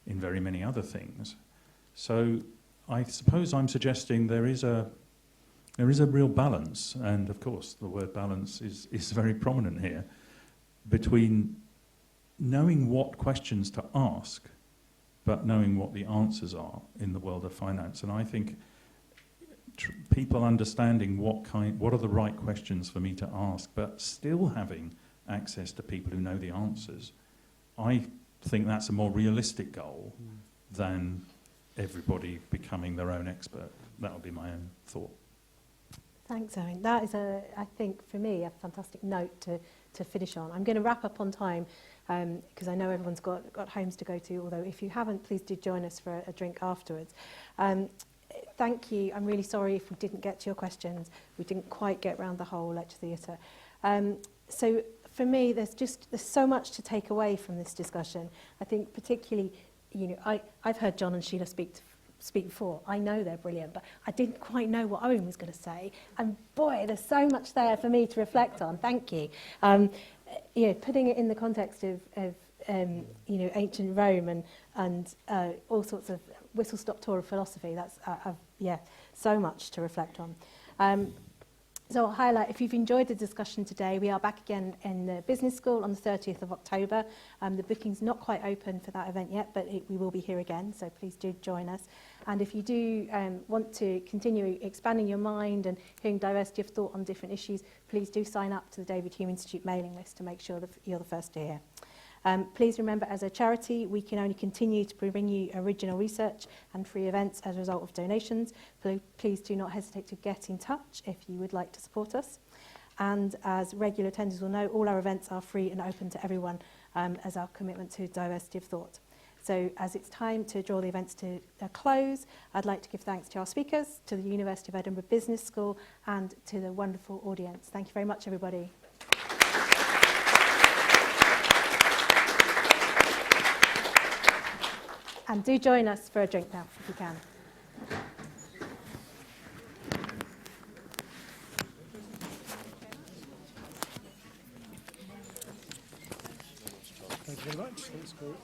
in very many other things. So I suppose I'm suggesting there is a real balance, and of course the word balance is very prominent here, between knowing what questions to ask but knowing what the answers are in the world of finance. And I think people understanding what are the right questions for me to ask, but still having access to people who know the answers, I think that's a more realistic goal than everybody becoming their own expert. That would be my own thought. Thanks, Owen. That is, I think, for me, a fantastic note to finish on. I'm going to wrap up on time because I know everyone's got homes to go to, although if you haven't, please do join us for a drink afterwards. Thank you. I'm really sorry if we didn't get to your questions. We didn't quite get around the whole lecture theatre. So for me, there's so much to take away from this discussion. I think particularly, you know, I've heard John and Sheila speak before. I know they're brilliant, but I didn't quite know what Owen was going to say. And boy, there's so much there for me to reflect on. Thank you. You know, putting it in the context of you know, ancient Rome and all sorts of whistle-stop tour of philosophy, that's yeah, so much to reflect on. So I'll highlight, if you've enjoyed the discussion today, we are back again in the business school on the 30th of October. The booking's not quite open for that event yet, but we will be here again, so please do join us. And if you do want to continue expanding your mind and hearing diversity of thought on different issues, please do sign up to the David Hume Institute mailing list to make sure that you're the first to hear. Please remember, as a charity, we can only continue to bring you original research and free events as a result of donations. Please do not hesitate to get in touch if you would like to support us. And as regular attenders will know, all our events are free and open to everyone as our commitment to diversity of thought. So as it's time to draw the events to a close, I'd like to give thanks to our speakers, to the University of Edinburgh Business School, and to the wonderful audience. Thank you very much, everybody. And do join us for a drink now, if you can. Thank you very much. That's great.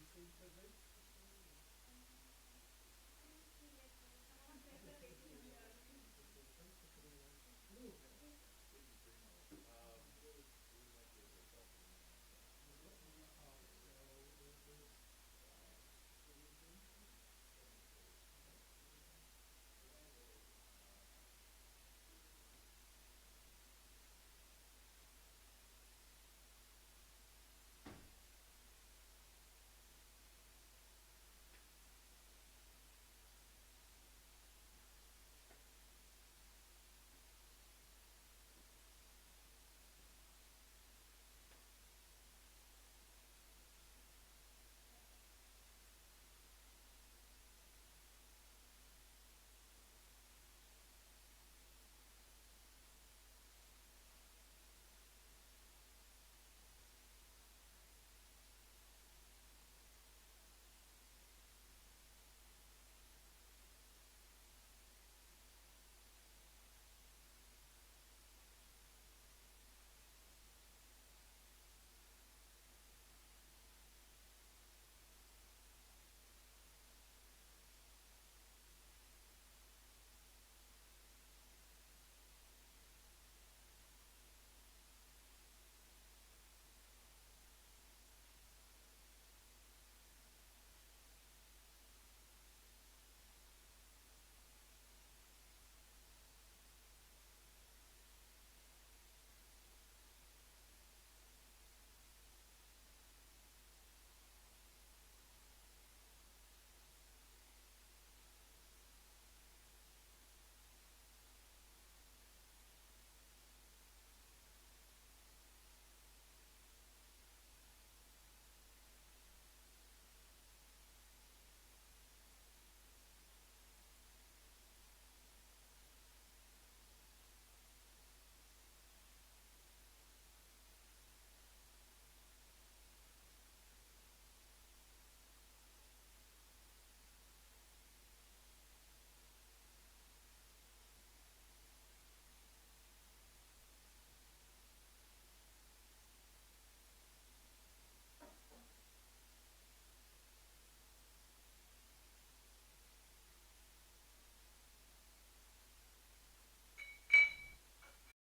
Thank you so much.